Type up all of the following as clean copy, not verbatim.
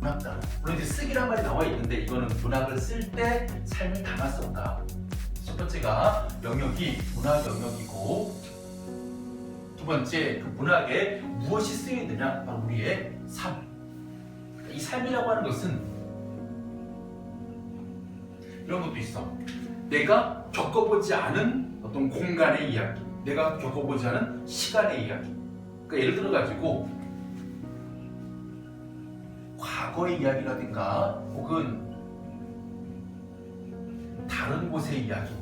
문학 단어. 물론 이제 쓰기란 말이 나와 있는데 이거는 문학을 쓸 때 삶을 담아 썼다. 첫 번째가 영역이 문학 영역이고, 두 번째 그 문학에 무엇이 쓰여 있느냐, 바로 우리의 삶. 이 삶이라고 하는 것은 이런 것도 있어. 내가 겪어보지 않은 어떤 공간의 이야기, 내가 겪어보지 않은 시간의 이야기. 그러니까 예를 들어 가지고 과거의 이야기라든가 혹은 다른 곳의 이야기,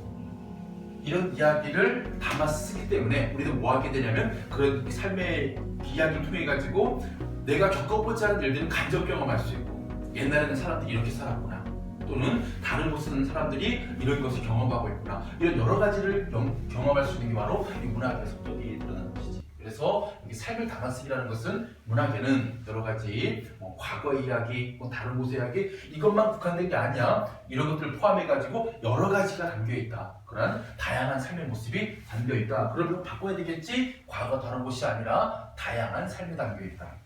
이런 이야기를 담아 쓰기 때문에 우리는 뭐 하게 되냐면 그런 삶의 이야기를 통해 가지고 내가 겪어보지 않은 일들을 간접 경험할 수 있고, 옛날에는 사람들이 이렇게 살았구나, 또는 다른 곳에 있는 사람들이 이런 것을 경험하고 있구나, 이런 여러 가지를 경험할 수 있는 게 바로 이 문학의 속덕이 드러나는 것이지. 그래서 이 삶을 담아쓰기라는 것은 문학에는 여러 가지 과거의 이야기, 다른 곳의 이야기, 이것만 국한된 게 아니야. 이런 것들을 포함해가지고 여러 가지가 담겨있다. 그런 다양한 삶의 모습이 담겨있다. 그러면 바꿔야 되겠지? 과거 다른 곳이 아니라 다양한 삶이 담겨있다.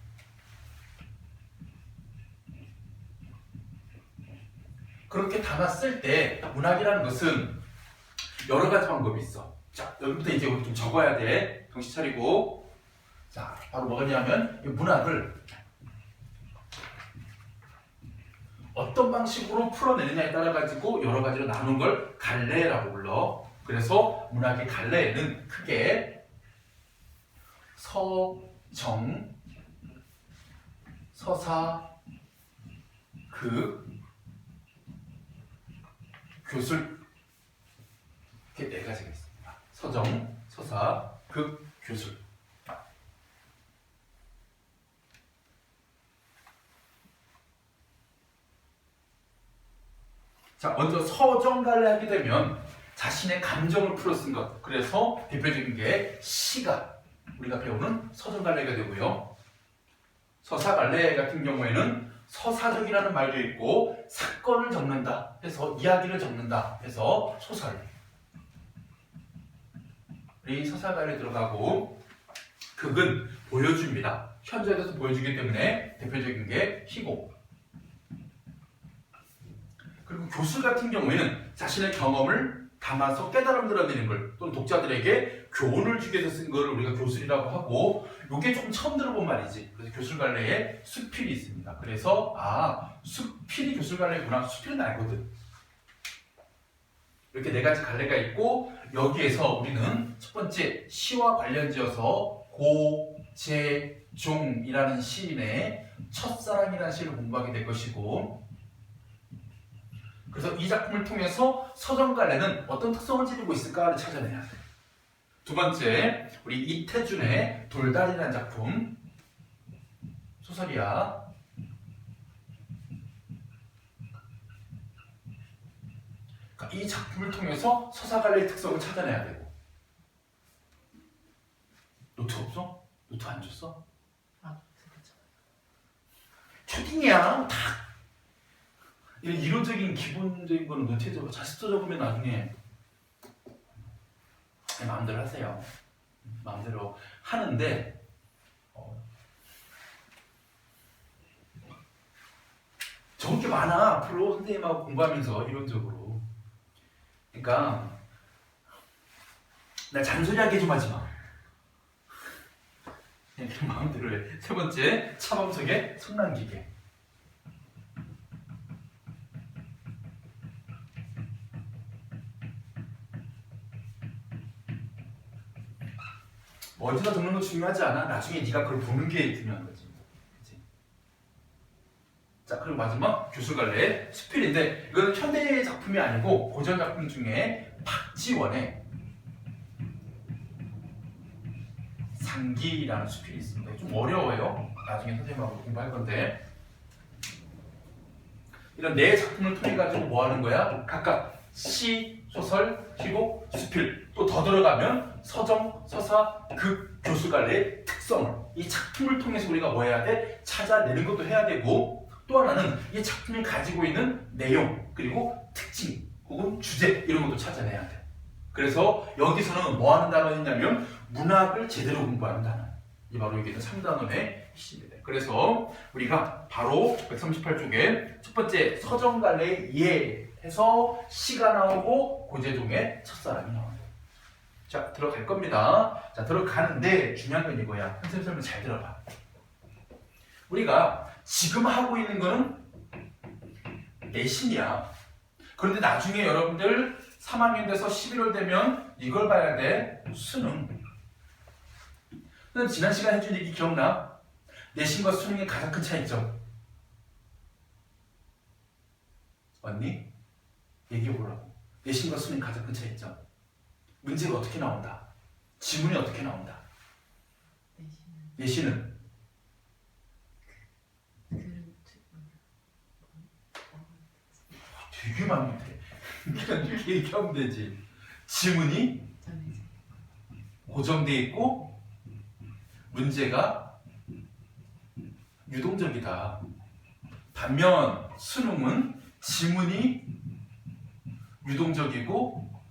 그렇게 담았을 때 문학이라는 것은 여러 가지 방법이 있어. 자, 여기부터 이제 우리 좀 적어야 돼. 정신 차리고. 자, 바로 뭐냐면 이 문학을 어떤 방식으로 풀어내느냐에 따라 가지고 여러 가지로 나눈 걸 갈래라고 불러. 그래서 문학의 갈래에는 크게 서정, 서사, 극, 교술, 이렇게 네 가지가 있습니다. 서정, 서사, 극, 교술. 자, 먼저 서정갈래 하게 되면 자신의 감정을 풀어 쓴 것. 그래서 대표적인 게 시가 우리가 배우는 서정갈래가 되고요. 서사갈래 같은 경우에는 서사적이라는 말도 있고, 사건을 적는다 해서 이야기를 적는다 해서 소설, 이 서사갈래에 들어가고, 극은 보여줍니다. 현재에 대해서 보여주기 때문에 대표적인 게 희곡. 그리고 교술 같은 경우에는 자신의 경험을 담아서 깨달음을 드러내는 걸, 또는 독자들에게 교훈을 주기 위해서 쓴 걸 우리가 교술이라고 하고, 이게 조금 처음 들어본 말이지. 그래서 교술갈래에 수필이 있습니다. 그래서 수필이 교술갈래구나. 수필은 알거든. 이렇게 네 가지 갈래가 있고, 여기에서 우리는 첫 번째 시와 관련지어서 고재종이라는 시인의 첫사랑이라는 시를 공부하게 될 것이고, 그래서 이 작품을 통해서 서정갈래는 어떤 특성을 지니고 있을까를 찾아내야 돼. 두 번째, 우리 이태준의 돌다리라는 작품, 소설이야. 그러니까 이 작품을 통해서 서사갈래의 특성을 찾아내야 되고. 노트 없어? 노트 안 줬어? 초딩이야. 다 이런 이론적인 기본적인 거는 노트에 적어. 자습서 적으면 나중에 마음대로 하세요. 마음대로 하는데 적을 게 많아. 앞으로 선생님하고 공부하면서 이론적으로. 그러니까 나 잔소리하게 좀 하지 마. 그냥 마음대로 해. 세 번째, 차범석의 성난기계. 어디서 듣는 거 중요하지 않아. 나중에 네가 그걸 보는 게 중요한 거지. 그치? 자, 그리고 마지막 교술갈래 수필인데, 이건 현대 작품이 아니고 고전 작품 중에 박지원의 상기라는 수필이 있습니다. 좀 어려워요. 나중에 선생님하고 공부할 건데, 이런 네 작품을 통해 가지고 뭐 하는 거야? 각각 시, 소설, 희곡, 수필, 또 더 들어가면 서정, 서사, 극, 교술갈래의 특성을 이 작품을 통해서 우리가 뭐 해야 돼? 찾아내는 것도 해야 되고, 또 하나는 이 작품이 가지고 있는 내용, 그리고 특징 혹은 주제, 이런 것도 찾아내야 돼. 그래서 여기서는 뭐 하는 단어였냐면 문학을 제대로 공부하는 단어. 이 바로 여기는 3단원의 핵심입니다. 그래서 우리가 바로 138쪽에 첫 번째 서정갈래 이해해서 시가 나오고 고재종의 첫사랑이 나옵니다. 자, 들어갈 겁니다. 자, 들어가는데 중요한 건 이거야. 선생님 설명 잘 들어봐. 우리가 지금 하고 있는 거는 내신이야. 그런데 나중에 여러분들 3학년 돼서 11월 되면 이걸 봐야 돼. 수능. 지난 시간에 해준 얘기 기억나? 내신과 수능의 가장 큰 차이점. 언니? 얘기해보라고. 내신과 수능의 가장 큰 차이점. 문제가 어떻게 나온다? 지문이 어떻게 나온다? 내신은? 되게 많이 돼. 그냥 이렇게 얘기하면 되지. 지문이 고정돼 있고 문제가 유동적이다. 반면 수능은 지문이 유동적이고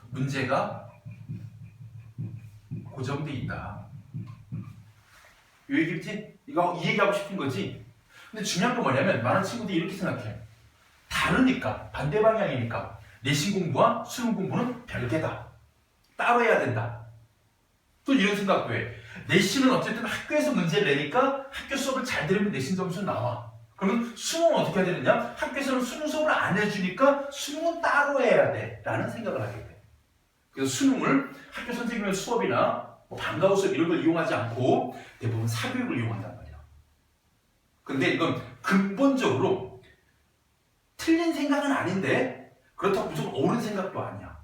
문제가 고정돼 있다. 이 얘기지? 이거 이 얘기하고 싶은 거지? 근데 중요한 건 뭐냐면 많은 친구들이 이렇게 생각해. 다르니까, 반대 방향이니까 내신 공부와 수능 공부는 별개다. 따로 해야 된다. 또 이런 생각도 해. 내신은 어쨌든 학교에서 문제를 내니까 학교 수업을 잘 들으면 내신 점수 나와. 그러면 수능은 어떻게 해야 되느냐? 학교에서는 수능 수업을 안 해주니까 수능은 따로 해야 돼 라는 생각을 하게 돼. 그래서 수능을 학교 선생님의 수업이나 방과후 수업 이런 걸 이용하지 않고 대부분 사교육을 이용한단 말이야. 근데 이건 근본적으로 틀린 생각은 아닌데 그렇다고 무조건 옳은 생각도 아니야.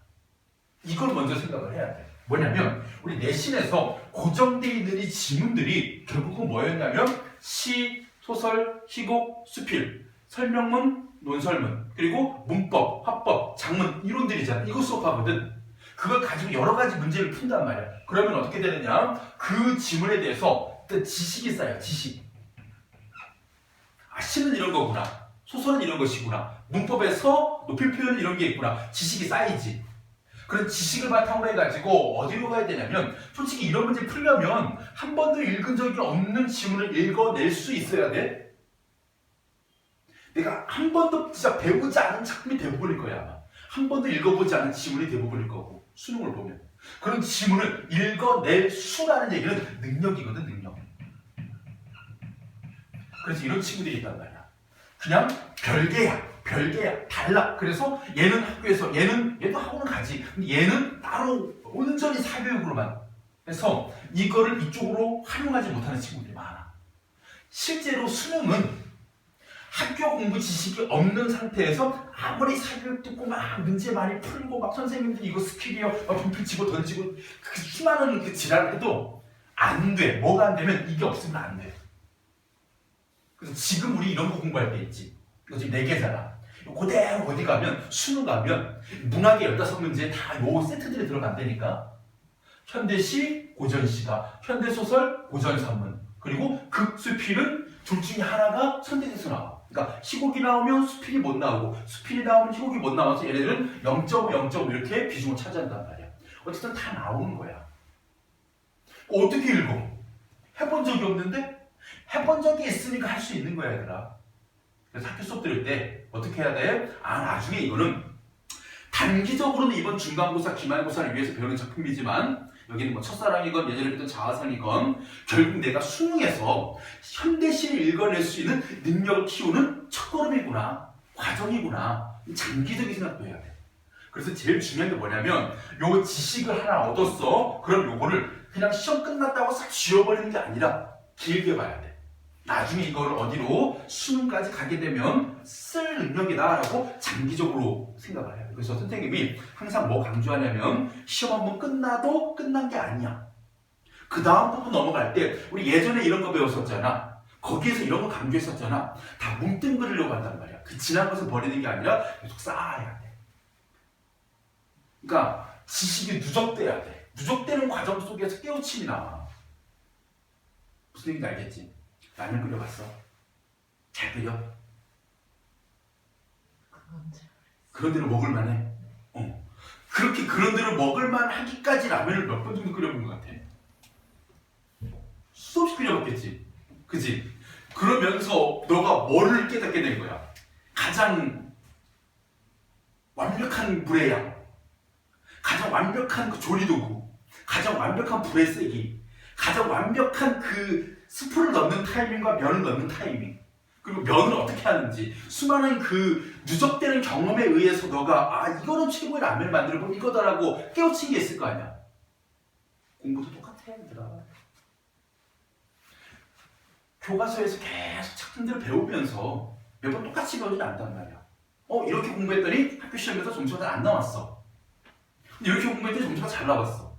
이걸 먼저 생각을 해야 돼. 뭐냐면 우리 내신에서 고정되어 있는 이 지문들이 결국은 뭐였냐면 시, 소설, 희곡, 수필, 설명문, 논설문, 그리고 문법, 화법, 작문 이론들이잖아. 이거 수업하거든. 그걸 가지고 여러 가지 문제를 푼단 말이야. 그러면 어떻게 되느냐? 그 지문에 대해서 지식이 쌓여. 지식. 아, 시는 이런 거구나. 소설은 이런 것이구나. 문법에서 높임 표현 이런 게 있구나. 지식이 쌓이지. 그런 지식을 바탕으로 해가지고 어디로 가야 되냐면 솔직히 이런 문제 풀려면 한 번도 읽은 적이 없는 지문을 읽어낼 수 있어야 돼. 내가 한 번도 진짜 배우지 않은 작품이 대부분일 거야 아마. 한 번도 읽어보지 않은 지문이 대부분일 거고 수능을 보면 그런 지문을 읽어낼 수라는 얘기는 능력이거든. 능력. 그래서 이런 친구들이 있단 말이야. 그냥 별개야. 달라. 그래서 얘는 학교에서 얘도 학원을 가지. 근데 얘는 따로 온전히 사교육으로만. 그래서 이거를 이쪽으로 활용하지 못하는 친구들이 많아. 실제로 수능은 학교 공부 지식이 없는 상태에서 아무리 사교육 듣고 막 문제 많이 풀고 막 선생님들이 이거 스킬이요 막 분필 집어 던지고 그 수많은 그 지랄을 해도 안 돼. 뭐가 안 되면 이게 없으면 안 돼. 그래서 지금 우리 이런 거 공부할 때 있지. 이거 지금 4개잖아. 그대로 어디 가면 수능 가면 문학의 15문제 다 요 세트들이 들어간다니까. 현대시, 고전시다. 현대소설, 고전산문. 그리고 극수필은 둘 중에 하나가 선택해서 나와. 그러니까 희곡이 나오면 수필이 못 나오고 수필이 나오면 희곡이 못 나와서 얘네들은 0.5, 0.5 이렇게 비중을 차지한단 말이야. 어쨌든 다 나오는 거야. 어떻게 읽어? 해본 적이 없는데? 해본 적이 있으니까 할 수 있는 거야 얘들아. 그래서 학교 수업 들을 때 어떻게 해야 돼? 아 나중에 이거는 단기적으로는 이번 중간고사, 기말고사를 위해서 배우는 작품이지만 여기는 뭐 첫사랑이건 예전에 했던 자화상이건 결국 내가 수능에서 현대시를 읽어낼 수 있는 능력을 키우는 첫걸음이구나. 과정이구나. 장기적인 생각도 해야 돼. 그래서 제일 중요한 게 뭐냐면 요 지식을 하나 얻었어. 그럼 요거를 그냥 시험 끝났다고 싹 지워버리는 게 아니라 길게 봐야 돼. 나중에 이걸 어디로 수능까지 가게 되면 쓸 능력이다라고 장기적으로 생각을 해요. 그래서 선생님이 항상 뭐 강조하냐면 시험 한번 끝나도 끝난 게 아니야. 그 다음 부분 넘어갈 때 우리 예전에 이런 거 배웠었잖아. 거기에서 이런 거 강조했었잖아. 다 뭉뚱그리려고 한단 말이야. 그 지난 것을 버리는 게 아니라 계속 쌓아야 돼. 그러니까 지식이 누적돼야 돼. 누적되는 과정 속에서 깨우침이 나와. 무슨 얘기인지 알겠지? 라면 끓여봤어? 잘 끓여? 그런 대로 먹을만해? 그렇게 그런 대로 먹을만하기까지 라면을 몇 번 정도 끓여본 것 같아? 수도 없이 그려봤겠지. 그치? 그러면서 너가 뭐를 깨닫게 된 거야? 가장 완벽한 불의 양, 가장 완벽한 그 조리도구, 가장 완벽한 불의 세기, 가장 완벽한 그 스프를 넣는 타이밍과 면을 넣는 타이밍, 그리고 면을 어떻게 하는지, 수많은 그 누적되는 경험에 의해서 너가 아 이거는 최고의 라면을 만들어본 이거다라고 깨우친 게 있을 거 아니야. 공부도 똑같아 얘들아. 교과서에서 계속 작품들을 배우면서 매번 똑같이 배우진 않단 말이야. 이렇게 공부했더니 학교 시험에서 점수가 잘 안 나왔어. 근데 이렇게 공부했더니 점수가 잘 나왔어.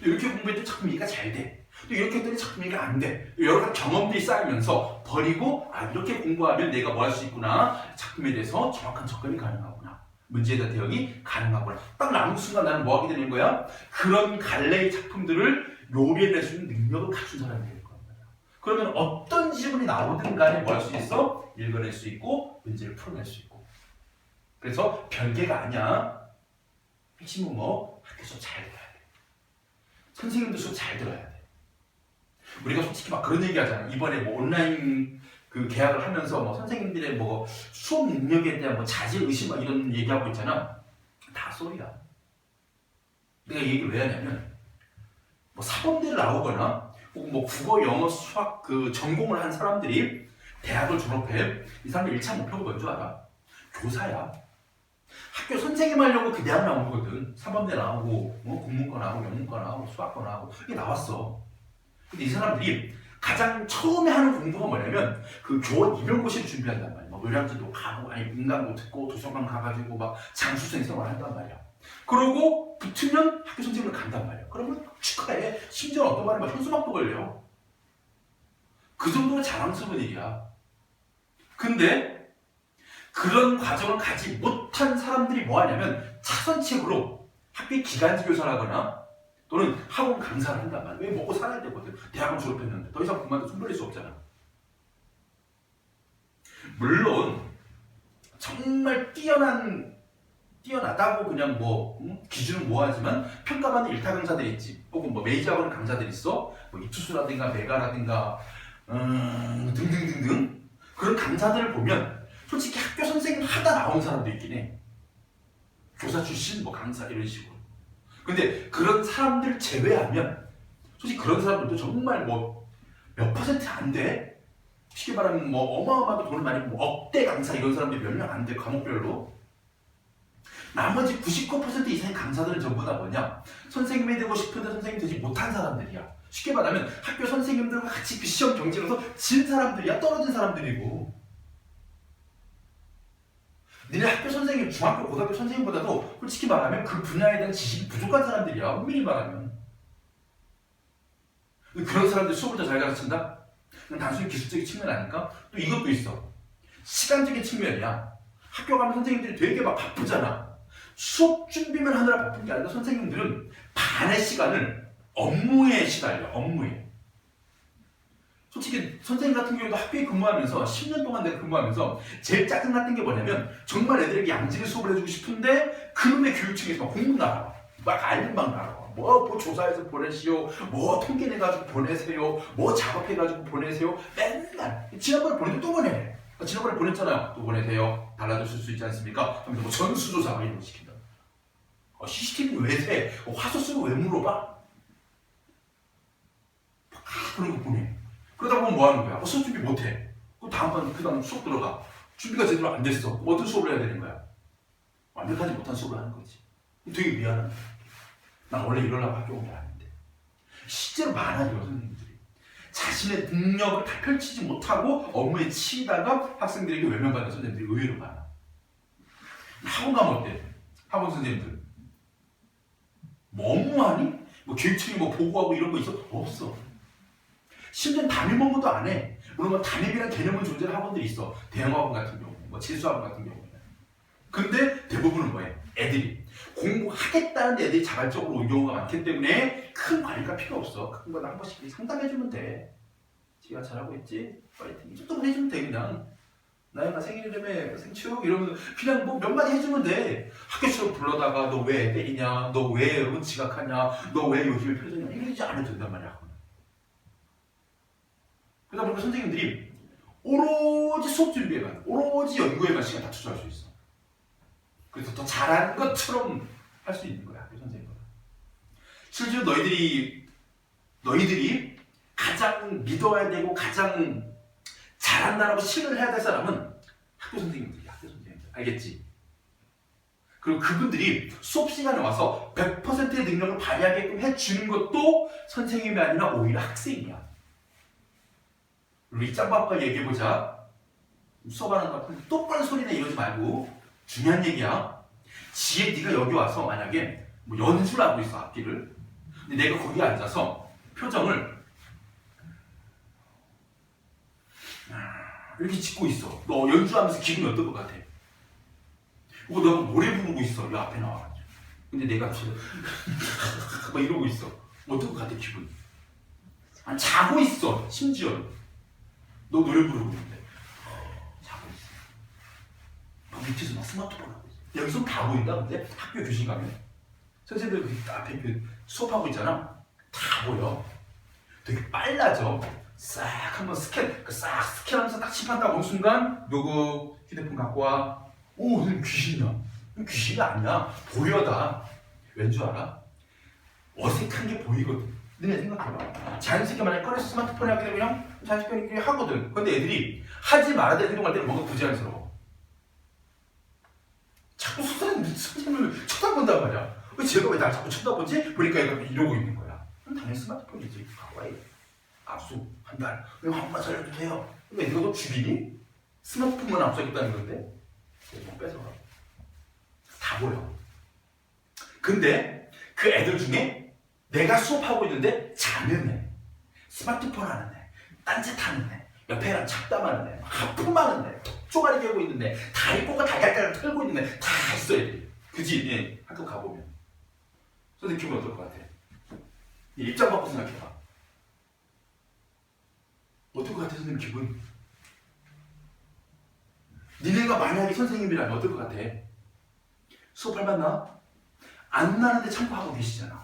이렇게 공부했더니 작품 이해가 잘 돼. 또 이렇게 했더니 작품 이해가 안 돼. 여러 가지 경험들이 쌓이면서 버리고 이렇게 공부하면 내가 뭐 할 수 있구나. 작품에 대해서 정확한 접근이 가능하구나. 문제에 대한 대응이 가능하구나. 딱 나눈 순간 나는 뭐 하게 되는 거야? 그런 갈래의 작품들을 요리해낼 수 있는 능력을 갖춘 사람이 될 거야. 그러면 어떤 질문이 나오든 간에 뭐 할 수 있어? 읽어낼 수 있고 문제를 풀어낼 수 있고. 그래서 별개가 아니야. 핵심은 뭐? 학교 수업 잘 들어야 돼. 선생님들 수업 잘 들어야 돼. 우리가 솔직히 막 그런 얘기 하잖아. 이번에 뭐 온라인 그 계약을 하면서 뭐 선생님들의 뭐 수업 능력에 대한 뭐 자질 의심 막 이런 얘기하고 있잖아. 다 소리야. 내가 이 얘기를 왜 하냐면 뭐 사범대를 나오거나 혹은 뭐 국어, 영어, 수학 그 전공을 한 사람들이 대학을 졸업해. 이 사람들 1차 목표가 뭔 줄 알아? 교사야. 학교 선생님 하려고 그 대학 나온 거거든. 사범대 나오고 국문과 나오고 영문과 나오고 수학과 나오고 이게 나왔어. 근데 이 사람들이 가장 처음에 하는 공부가 뭐냐면 그 교원 임용고시를 준비한단 말이야. 뭐 노량진도 가고 아니 인강도 듣고 도서관 가가지고 막 장수생 생활 한단 말이야. 그러고 붙으면 학교 선생님을 간단 말이야. 그러면 축하해. 심지어 어떤 말은 막 현수막도 걸려. 그 정도로 자랑스러운 일이야. 근데 그런 과정을 가지 못한 사람들이 뭐 하냐면 차선책으로 학교의 기간제 교사를 하거나 또는 학원 강사를 한단 말이야. 왜 먹고 살아야 되거든. 대학을 졸업했는데 더 이상 그만둬 손 벌릴 수 없잖아. 물론 정말 뛰어나다고 그냥 뭐 기준은 뭐하지만 평가받는 일타 강사들이 있지. 혹은 뭐 메이저 학원 강사들이 있어. 뭐 이투수라든가 메가라든가 등등등등 그런 강사들을 보면 솔직히 학교 선생님 하다 나온 사람도 있긴 해. 교사 출신 뭐 강사 이런 식으로. 근데 그런 사람들 제외하면 솔직히 그런 사람들도 정말 뭐 몇 퍼센트 안 돼. 쉽게 말하면 뭐 어마어마하게 돈을 많이 뭐 억대 강사 이런 사람들이 몇 명 안 돼. 과목별로. 나머지 99% 이상의 강사들은 전부 다 뭐냐? 선생님이 되고 싶은데 선생님이 되지 못한 사람들이야. 쉽게 말하면 학교 선생님들과 같이 그 시험 경쟁에서 진 사람들이야. 떨어진 사람들이고. 니네 학교 선생님, 중학교, 고등학교 선생님보다도 솔직히 말하면 그 분야에 대한 지식이 부족한 사람들이야. 엄밀히 말하면. 그런 사람들 수업을 더 잘 가르친다? 그냥 단순히 기술적인 측면 아닐까? 또 이것도 있어. 시간적인 측면이야. 학교 가면 선생님들이 되게 막 바쁘잖아. 수업 준비만 하느라 바쁜 게 아니라 선생님들은 반의 시간을 업무에 시달려. 업무에. 솔직히 선생님 같은 경우도 학교에 근무하면서 10년 동안 내가 근무하면서 제일 짜증났던 게 뭐냐면 정말 애들에게 양질의 수업을 해주고 싶은데 그놈의 교육청에서 막 공문 나와. 막 알림 막 나와. 뭐 조사해서 보내시오. 뭐 통계 내가지고 보내세요. 뭐 작업해가지고 보내세요. 맨날 지난번에 보내도 또 보내. 지난번에 보냈잖아요. 또 보내세요. 달라졌을 수 있지 않습니까? 하면서 뭐 전수조사 이런 거 시킨다. CCTV 왜 세? 화소수는 왜 물어봐? 그런 거 보내. 그러다 보면 뭐 하는 거야? 수업 준비 못해. 그럼 다음번 그 다음 수업 들어가. 준비가 제대로 안 됐어. 그럼 어떤 수업을 해야 되는 거야? 완벽하지 못한 수업을 하는 거지. 되게 미안한 거야. 난 원래 이러려고 학교 온 게 아닌데. 실제로 많아요, 선생님들이. 자신의 능력을 다 펼치지 못하고 업무에 치이다가 학생들에게 외면받는 선생님들이 의외로 많아. 학원 가면 어때? 학원 선생님들. 뭐 업무하니? 뭐 교육청이 뭐 보고하고 이런 거 있어? 없어. 심지어 담임 업무도 안 해. 물론 뭐 담임이라는 개념은 존재하는 학원들이 있어. 대형학원 같은 경우, 뭐 재수학원 같은 경우는. 근데 대부분은 뭐해? 애들이 공부하겠다는 애들이 자발적으로 온 경우가 많기 때문에 큰 관리가 필요 없어. 큰 건 한 번씩 상담해주면 돼. 지가 잘하고 있지? 파이팅. 이 정도만 해주면 돼 그냥. 나영아 생일이라며 생축 이러면 그냥 뭐 몇 마디 해주면 돼. 학교 시험 불러다가 너 왜 때리냐? 너 왜 여러분 지각하냐? 너 왜 요즘에 표정이냐? 이러지 안 해도 된단 말이야. 그러다 보니까 선생님들이 오로지 수업 준비에만, 오로지 연구에만 시간 다 투자할 수 있어. 그래서 더 잘하는 것처럼 할 수 있는 거야, 그 선생님보다. 실제로 너희들이 가장 믿어야 되고 가장 잘한다라고 신을 해야 될 사람은 학교 선생님들이야, 학교 선생님들. 알겠지? 그리고 그분들이 수업 시간에 와서 100%의 능력을 발휘하게끔 해주는 것도 선생님이 아니라 오히려 학생이야. 우리 짱밥과 얘기해보자. 수업하는 거 똑바로 소리내 이러지 말고 중요한 얘기야. 지혜 네가 여기 와서 만약에 뭐 연주를 하고 있어, 악기를. 근데 내가 거기 앉아서 표정을 이렇게 짓고 있어. 너 연주하면서 기분이 어떨 것 같아? 너가 노래 부르고 있어, 이 앞에 나와가지고. 근데 내가 막 이러고 있어. 어떨 것 같아, 기분이? 아니, 자고 있어, 심지어. 너 노래 부르고 있는데 자고 있어. 밑에서 막 스마트폰 하고 있어. 여기서 다 보인다. 근데 학교 교실 가면 선생님들 그 앞에 수업하고 있잖아. 다 보여. 되게 빨라져. 싹 한번 싹 스캔하면서 딱 칩한다고 어느 순간 누구 휴대폰 갖고 와. 오, 선생님 귀신이야. 귀신이 아니야. 보여다. 왠줄 알아? 어색한 게 보이거든. 너네 생각해봐. 자연스럽게 만약에 꺼내서 스마트폰에 하게 되면 그냥 자연스럽게 하거든. 근데 애들이 하지 말아야 될 행동할 때는 뭔가 부자연스러워. 자꾸 선생님을 쳐다본단 말이야. 제가 왜 날 자꾸 쳐다보지? 보니까 얘가 이러고 있는 거야. 그럼 당연히 스마트폰이지. 가와이. 압수. 한 달. 이거 한 번만 살려주세요. 근데 애들가 너 죽이니? 스마트폰만 압수하겠다는 건데? 뭐 뺏어가. 다 보여. 근데 그 애들 중에 내가 수업하고 있는데 자는 애, 스마트폰 하는 애, 딴짓 하는 애, 옆에 애랑 잡담하는 애, 하품하는 애, 쪼가리 개고 있는 애, 다리 꼬가 달걀달걀 털고 있는 애 다 있어, 애들이. 그지? 예, 학교 가보면. 선생님 기분 어떨 것 같아? 입장 바꿔 생각해봐. 어떨 것 같아, 선생님 기분? 니네가 만약에 선생님이라면 어떨 것 같아? 수업할 만나? 안 나는데 참고하고 계시잖아.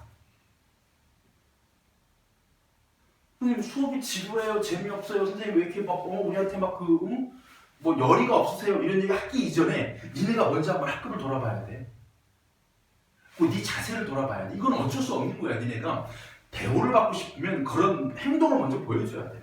선생님 수업이 지루해요, 재미없어요, 선생님 왜 이렇게 막 우리한테 막 뭐 열의가 없으세요 이런 얘기 하기 이전에 니네가 먼저 한번 학급을 돌아봐야 돼. 네 자세를 돌아봐야 돼. 이건 어쩔 수 없는 거야. 니네가 대우를 받고 싶으면 그런 행동을 먼저 보여줘야 돼.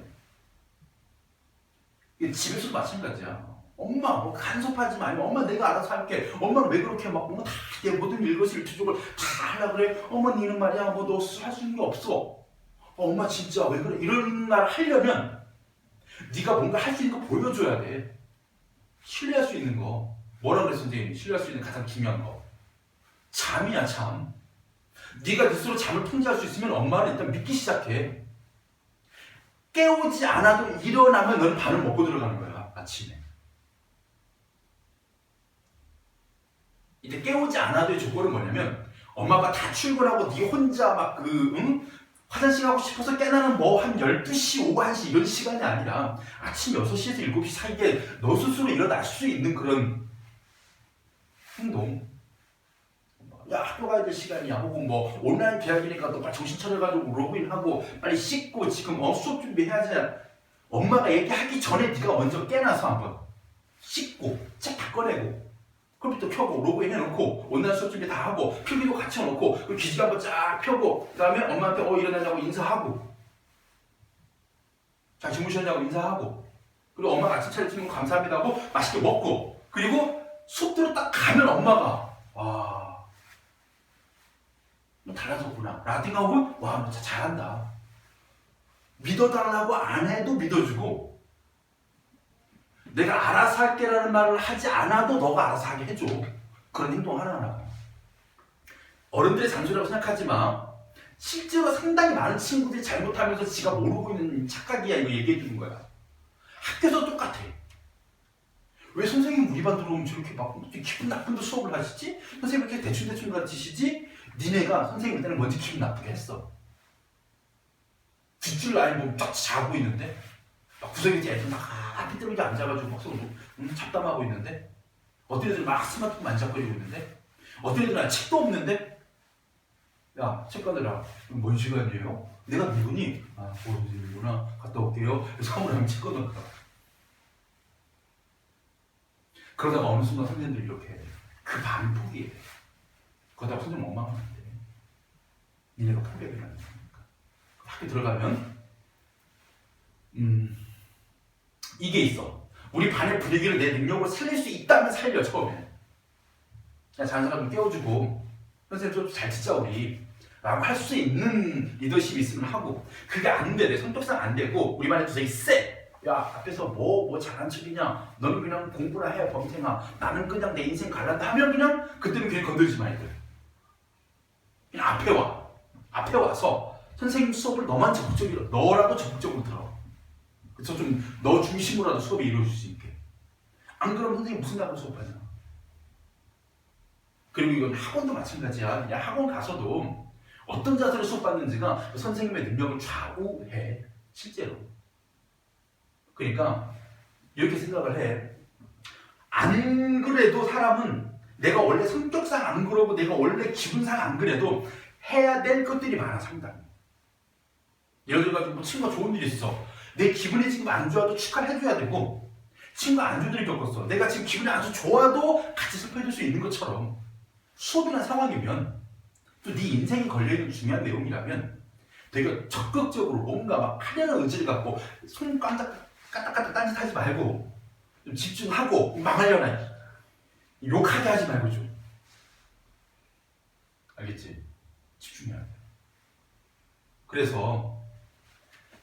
집에서도 마찬가지야. 엄마 뭐 간섭하지 마. 아니면 엄마 내가 알아서 할게. 엄마는 왜 그렇게 막 뭔가 다 모든 일거수일투족을 다 하려고 그래. 엄마 니는 말이야 뭐 너 할 수 있는 게 없어. 엄마 진짜 왜 그래. 이런 말 하려면 네가 뭔가 할 수 있는 거 보여줘야 돼. 신뢰할 수 있는 거. 뭐라 그래 선생님? 신뢰할 수 있는 가장 중요한 거. 잠이야 잠. 네가 스스로 잠을 통제할 수 있으면 엄마는 일단 믿기 시작해. 깨우지 않아도 일어나면 너는 밥을 먹고 들어가는 거야 아침에. 이때 깨우지 않아도의 조건은 뭐냐면 엄마가 다 출근하고 네 혼자 막 화장실 가고 싶어서 깨나는 뭐 한 12시, 오후 1시 이런 시간이 아니라 아침 6시에서 7시 사이에 너 스스로 일어날 수 있는 그런 행동. 야 학교 가야 될 시간이야. 혹은 뭐 온라인 계약이니까 너 빨리 정신 차려가지고 로그인하고 빨리 씻고 지금 수업 준비해야지. 엄마가 얘기하기 전에 네가 먼저 깨나서 한번 씻고 책 다 꺼내고 컴퓨터 켜고 로그인 해놓고 온라인 수업 준비 다 하고 필기도 같이 해놓고 그리고 기지개 한번 쫙 펴고 그 다음에 엄마한테 일어나냐고 인사하고 잘 주무셨냐고 인사하고 그리고 엄마가 아침 차려주는 거 감사합니다 하고 맛있게 먹고 그리고 수업 들어 딱 가면 엄마가 와 너 달라졌구나 라고 생각하고 와 너 진짜 잘한다 믿어달라고 안 해도 믿어주고 내가 알아서 할게라는 말을 하지 않아도 너가 알아서 하게 해줘. 그런 행동 하나하나. 어른들의 잔소리라고 생각하지 마. 실제로 상당히 많은 친구들이 잘못하면서 지가 모르고 있는 착각이야. 이거 얘기해 주는 거야. 학교에서 똑같아. 왜 선생님 우리 반 들어오면 저렇게 막 기분 나쁜데 수업을 하시지? 선생님 이렇게 대충대충 가르치시지? 니네가 선생님한테는 먼저 기분 나쁘게 했어. 뒷줄 라인 보면 딱 자고 있는데 막 구석에 애들 막 삐뚤게 앉아가지고 막 서로 잡담하고 있는데 어떤 애들은 막 스마트폰 만작거리고 있는데 어떤 애들은 책도 없는데 야, 체크하느라. 뭔 시간이에요? 내가 누구니? 아, 보호선생님이구나. 갔다 올게요. 그래서 사무라면 체크하느라. 그러다가 어느 순간 선생님들이 이렇게 해. 그 밤을 포기해. 그러다가 선생님 원망하면 안 돼. 니네가 포기하면 안 되니까. 학교 들어가면 이게 있어. 우리 반의 분위기를 내 능력으로 살릴 수 있다면 살려, 처음에. 그냥 작은 사람 좀 깨워주고, 선생님 좀 잘 듣자, 우리. 라고 할 수 있는 리더십이 있으면 하고, 그게 안 돼. 내 성격상 안 되고, 우리 반에 두석이 쎄. 야, 앞에서 뭐 잘난 척이냐. 너는 그냥 공부나 해, 범생아. 나는 그냥 내 인생 갈란다 하면 그냥, 그때는 괜히 건들지 말고. 그냥 앞에 와. 앞에 와서, 선생님 수업을 너라도 적극적으로 들어. 그래서 좀 너 중심으로라도 수업이 이루어질 수 있게. 안 그러면 선생님 무슨 나라고 수업하냐. 그리고 이건 학원도 마찬가지야. 그냥 학원 가서도 어떤 자세로 수업받는지가 선생님의 능력을 좌우해. 실제로. 그러니까 이렇게 생각을 해. 안 그래도 사람은 내가 원래 성격상 안 그러고 내가 원래 기분상 안 그래도 해야 될 것들이 많아, 상당히. 예를 들어가지고 뭐 친구가 좋은 일이 있어. 내 기분이 지금 안 좋아도 축하를 해줘야 되고, 친구가 안 좋은 일을 겪었어. 내가 지금 기분이 아주 좋아도 같이 슬퍼해줄 수 있는 것처럼 수업이나 상황이면 또 네 인생에 걸려있는 중요한 내용이라면 되게 적극적으로 뭔가 막 하려는 의지를 갖고 손 까딱까딱 딴짓하지 말고 좀 집중하고 망하려나 욕하게 하지 말고 좀. 알겠지? 집중해야 돼. 그래서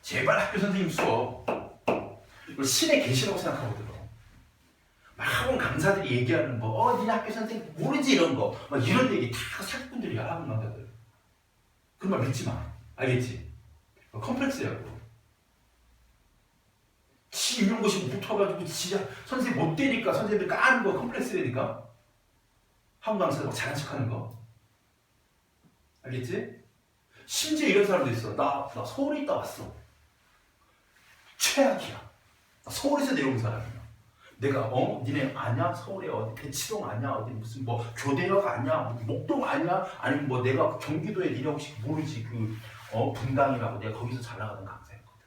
제발 학교 선생님 수업 이걸 신의 계시라고 생각하거든. 막 학원 강사들이 얘기하는 거, 니네 학교 선생님 모르지 이런 거, 막 이런 얘기 다 사기꾼들이야, 학원 강사들. 그런 말 믿지 마. 알겠지? 컴플렉스야, 그거. 지 임용고시 못 붙어가지고 진짜 선생님 못 되니까 선생님들 까는 거 컴플렉스라니까. 학원 강사들 막 잘난 척하는 거. 알겠지? 심지어 이런 사람도 있어. 나 서울에 있다 왔어. 최악이야. 나 서울에서 내려온 사람이야. 내가 니네 아냐? 서울에 어디 대치동 아냐? 어디 무슨 뭐 교대역 아냐? 목동 아냐? 아니면 뭐 내가 경기도에 니네 혹시 모르지? 그 분당이라고 내가 거기서 잘 나가던 강사였거든.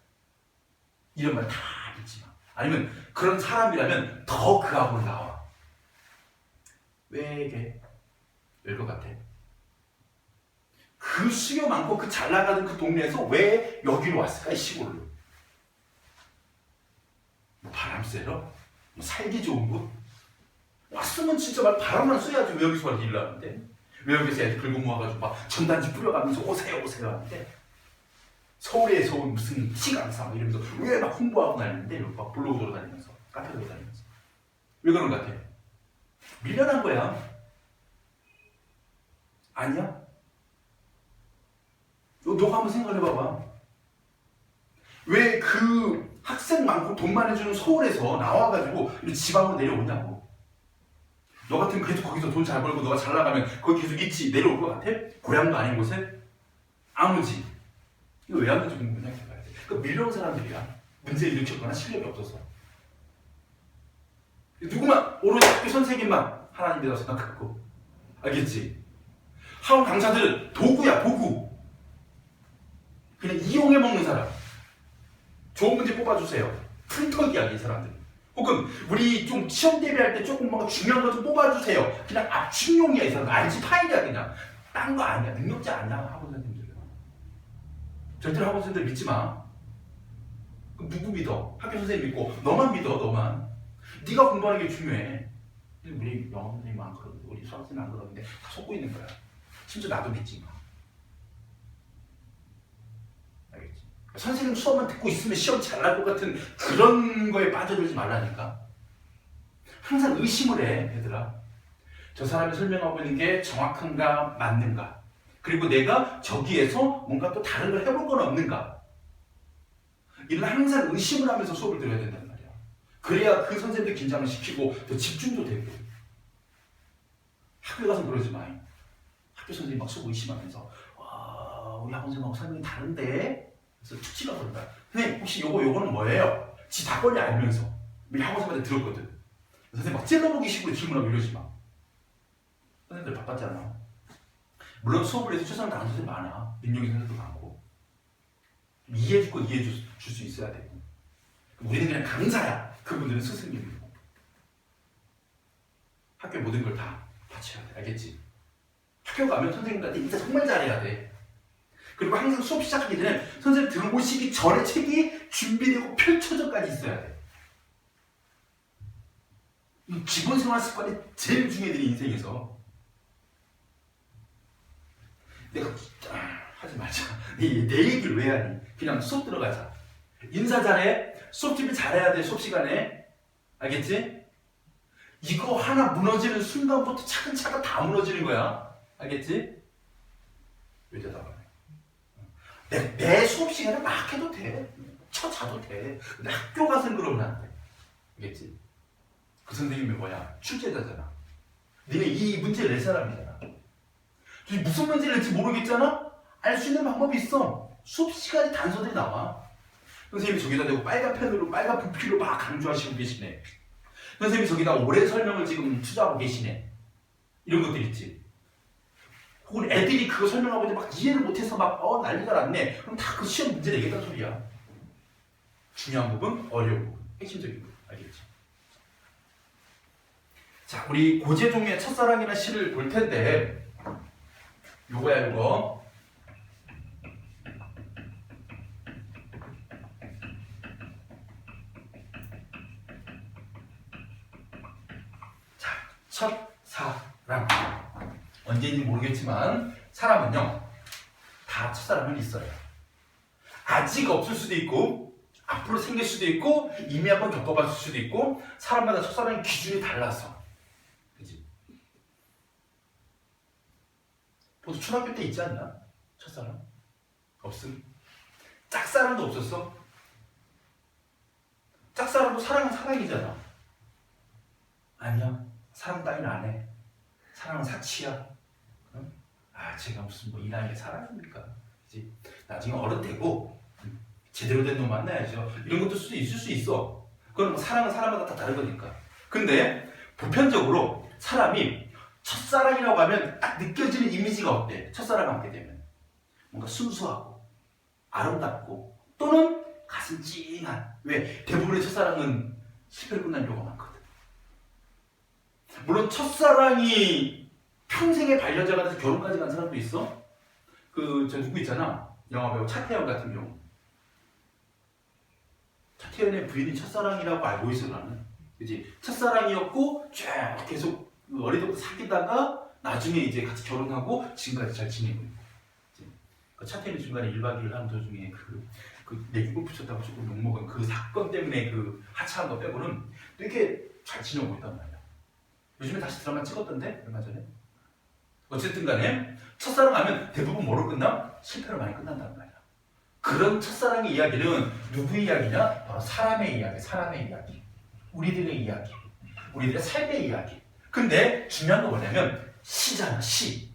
이런 말 다 믿지 마. 아니면 그런 사람이라면 더 그 앞으로 나와. 왜 것 같아? 그 수요 많고 그 잘 나가는 그 동네에서 왜 여기로 왔을까? 이 시골로. 뭐 바람 쐬러? 뭐 살기 좋은 곳? 왔으면 진짜 막 바람만 쐬야지 왜 여기서 막 일을 하는데? 왜 여기서 애들 긁어 모아가지고 막 전단지 뿌려가면서 오세요 하는데? 서울에서 온 무슨 시강사 이러면서 왜 막 홍보하고 다니는데? 이렇게 막 블로그 돌아다니면서 카페 돌아다니면서 왜 그런 것 같아? 밀려난 거야. 아니야? 너가 한번 생각해봐봐. 왜 그 학생 많고 돈 많이 주는 서울에서 나와가지고 지방으로 내려오냐고. 너 같으면 그래도 거기서 돈 잘 벌고 너가 잘 나가면 거기 계속 있지. 내려올 것 같아? 고향도 아닌 곳에? 아무지. 이거 왜 하는지 생각해봐야 돼. 그 밀려온 사람들이야. 문제 일으켰거나 실력이 없어서. 누구만 오로지 학교 선생님만 하나님이라고 생각하고. 알겠지? 학원 강사들은 도구야, 도구. 그냥 이용해 먹는 사람. 좋은 문제 뽑아주세요. 풀터기야, 이 사람들. 혹은 우리 좀 시험 대비할 때 조금 뭔가 중요한 거 좀 뽑아주세요. 그냥 압축용이야, 이 사람. 알지 파일이야, 그냥. 딴 거 아니야. 능력자 아니야, 학원 선생님들. 절대로 학원 선생님들 믿지 마. 그럼 누구 믿어? 학교 선생님 믿고 너만 믿어, 너만. 네가 공부하는 게 중요해. 우리 영어 선생님 안 그러는데, 우리 수학 선생님 안 그러는데 다 속고 있는 거야. 심지어 나도 믿지 마. 알겠지? 선생님 수업만 듣고 있으면 시험 잘 날 것 같은 그런 거에 빠져들지 말라니까. 항상 의심을 해, 얘들아. 저 사람이 설명하고 있는 게 정확한가, 맞는가. 그리고 내가 저기에서 뭔가 또 다른 걸 해볼 건 없는가. 이런 항상 의심을 하면서 수업을 들어야 된단 말이야. 그래야 그 선생님들 긴장을 시키고 더 집중도 되고. 학교 가서 그러지 마. 학교 선생님 막 수업 의심하면서 와, 우리 학원 선생님하고 설명이 다른데? 그래서 툭 치가 그런다. 선생님 혹시 요거는 뭐예요? 지 답변이 알면서 우리 학원 선생님한테 들었거든. 선생님 막 찔러보기 식으로 질문하고 이러지 마. 선생님들 바빴잖아. 물론 수업을 해서 최선을 다하는 선생님 많아. 능력이 선생님도 많고. 이해해줄 거 이해해줄 수 있어야 되고. 우리는 그냥 강사야. 그분들은 스승님이고. 학교 모든 걸 다 바쳐야 돼. 알겠지? 학교 가면 선생님들한테 인사 정말 잘해야 돼. 그리고 항상 수업 시작하기 전에 선생님 들어오시기 전에 책이 준비되고 펼쳐져까지 있어야 돼. 이 기본 생활 습관이 제일 중요해, 인생에서. 내가 하지 말자. 내 얘기를 왜 하니? 그냥 수업 들어가자. 인사 잘해. 수업 준비 잘해야 돼, 수업 시간에. 알겠지? 이거 하나 무너지는 순간부터 차근차근 다 무너지는 거야. 알겠지? 왜 대답하네? 내 수업 시간에 막 해도 돼. 자도 돼. 근데 학교 가서는 그러면 안 돼. 알겠지? 그 선생님이 뭐야? 출제자잖아. 니네 이 문제를 낼 사람이잖아. 무슨 문제를 낼지 모르겠잖아? 알 수 있는 방법이 있어. 수업 시간에 단서들이 나와. 선생님이 저기다 대고 빨간 펜으로 빨간 부피로 막 강조하시고 계시네. 선생님이 저기다 오래 설명을 지금 투자하고 계시네. 이런 것들 있지. 혹은 애들이 그거 설명하고 있는데 막 이해를 못해서 막 난리가 났네. 그럼 다 그 시험 문제 내겠다는 소리야. 중요한 부분, 어려운 부분, 핵심적인 부분. 알겠지? 자, 우리 고재종의 첫사랑이라는 시를 볼 텐데 요거야, 요거. 자, 첫사랑. 언제인지 모르겠지만 사람은요, 다 첫사랑은 있어요. 아직 없을 수도 있고 앞으로 생길 수도 있고 이미 한번 겪어봤을 수도 있고 사람마다 첫사랑의 기준이 달라서. 그치? 보통 초등학교 때 있지 않나? 첫사랑? 없음? 짝사랑도 없었어? 짝사랑도 사랑은 사랑이잖아. 아니야. 사랑 따위는 안 해. 사랑은 사치야. 응? 제가 무슨 이 나이에 사랑입니까? 그치? 나중에 어른 되고 제대로 된 놈 만나야죠. 이런 것도 있을 수 있어. 그건 뭐 사랑은 사람마다 다 다른 거니까. 근데 보편적으로 사람이 첫사랑이라고 하면 딱 느껴지는 이미지가 어때? 첫사랑 하게 되면 뭔가 순수하고 아름답고 또는 가슴 찡한. 왜? 대부분의 첫사랑은 실패로 끝난 경우가 많거든. 물론 첫사랑이 평생의 반려자가 돼서 결혼까지 간 사람도 있어. 저 누구 있잖아, 영화배우 차태현 같은 경우. 차태현의 부인이 첫사랑이라고 알고 있어, 나는. 그치? 첫사랑이었고 쭉 계속 어릴 때부터 사귀다가 나중에 이제 같이 결혼하고 지금까지 잘 지내고 있고. 차태현이 중간에 1박 2일 하는 도중에 내 입을 붙였다고 조금 욕먹은 그 사건 때문에 그 하차한 거 빼고는 되게 잘 지내고 있단 말이야. 요즘에 다시 드라마 찍었던데? 얼마 전에? 어쨌든 간에 첫사랑 하면 대부분 뭐로 끝나? 실패로 많이 끝난단 말이야. 그런 첫사랑의 이야기는 누구의 이야기냐? 바로 사람의 이야기, 사람의 이야기. 우리들의 이야기. 우리들의 삶의 이야기. 근데 중요한 건 뭐냐면 시잖아, 시.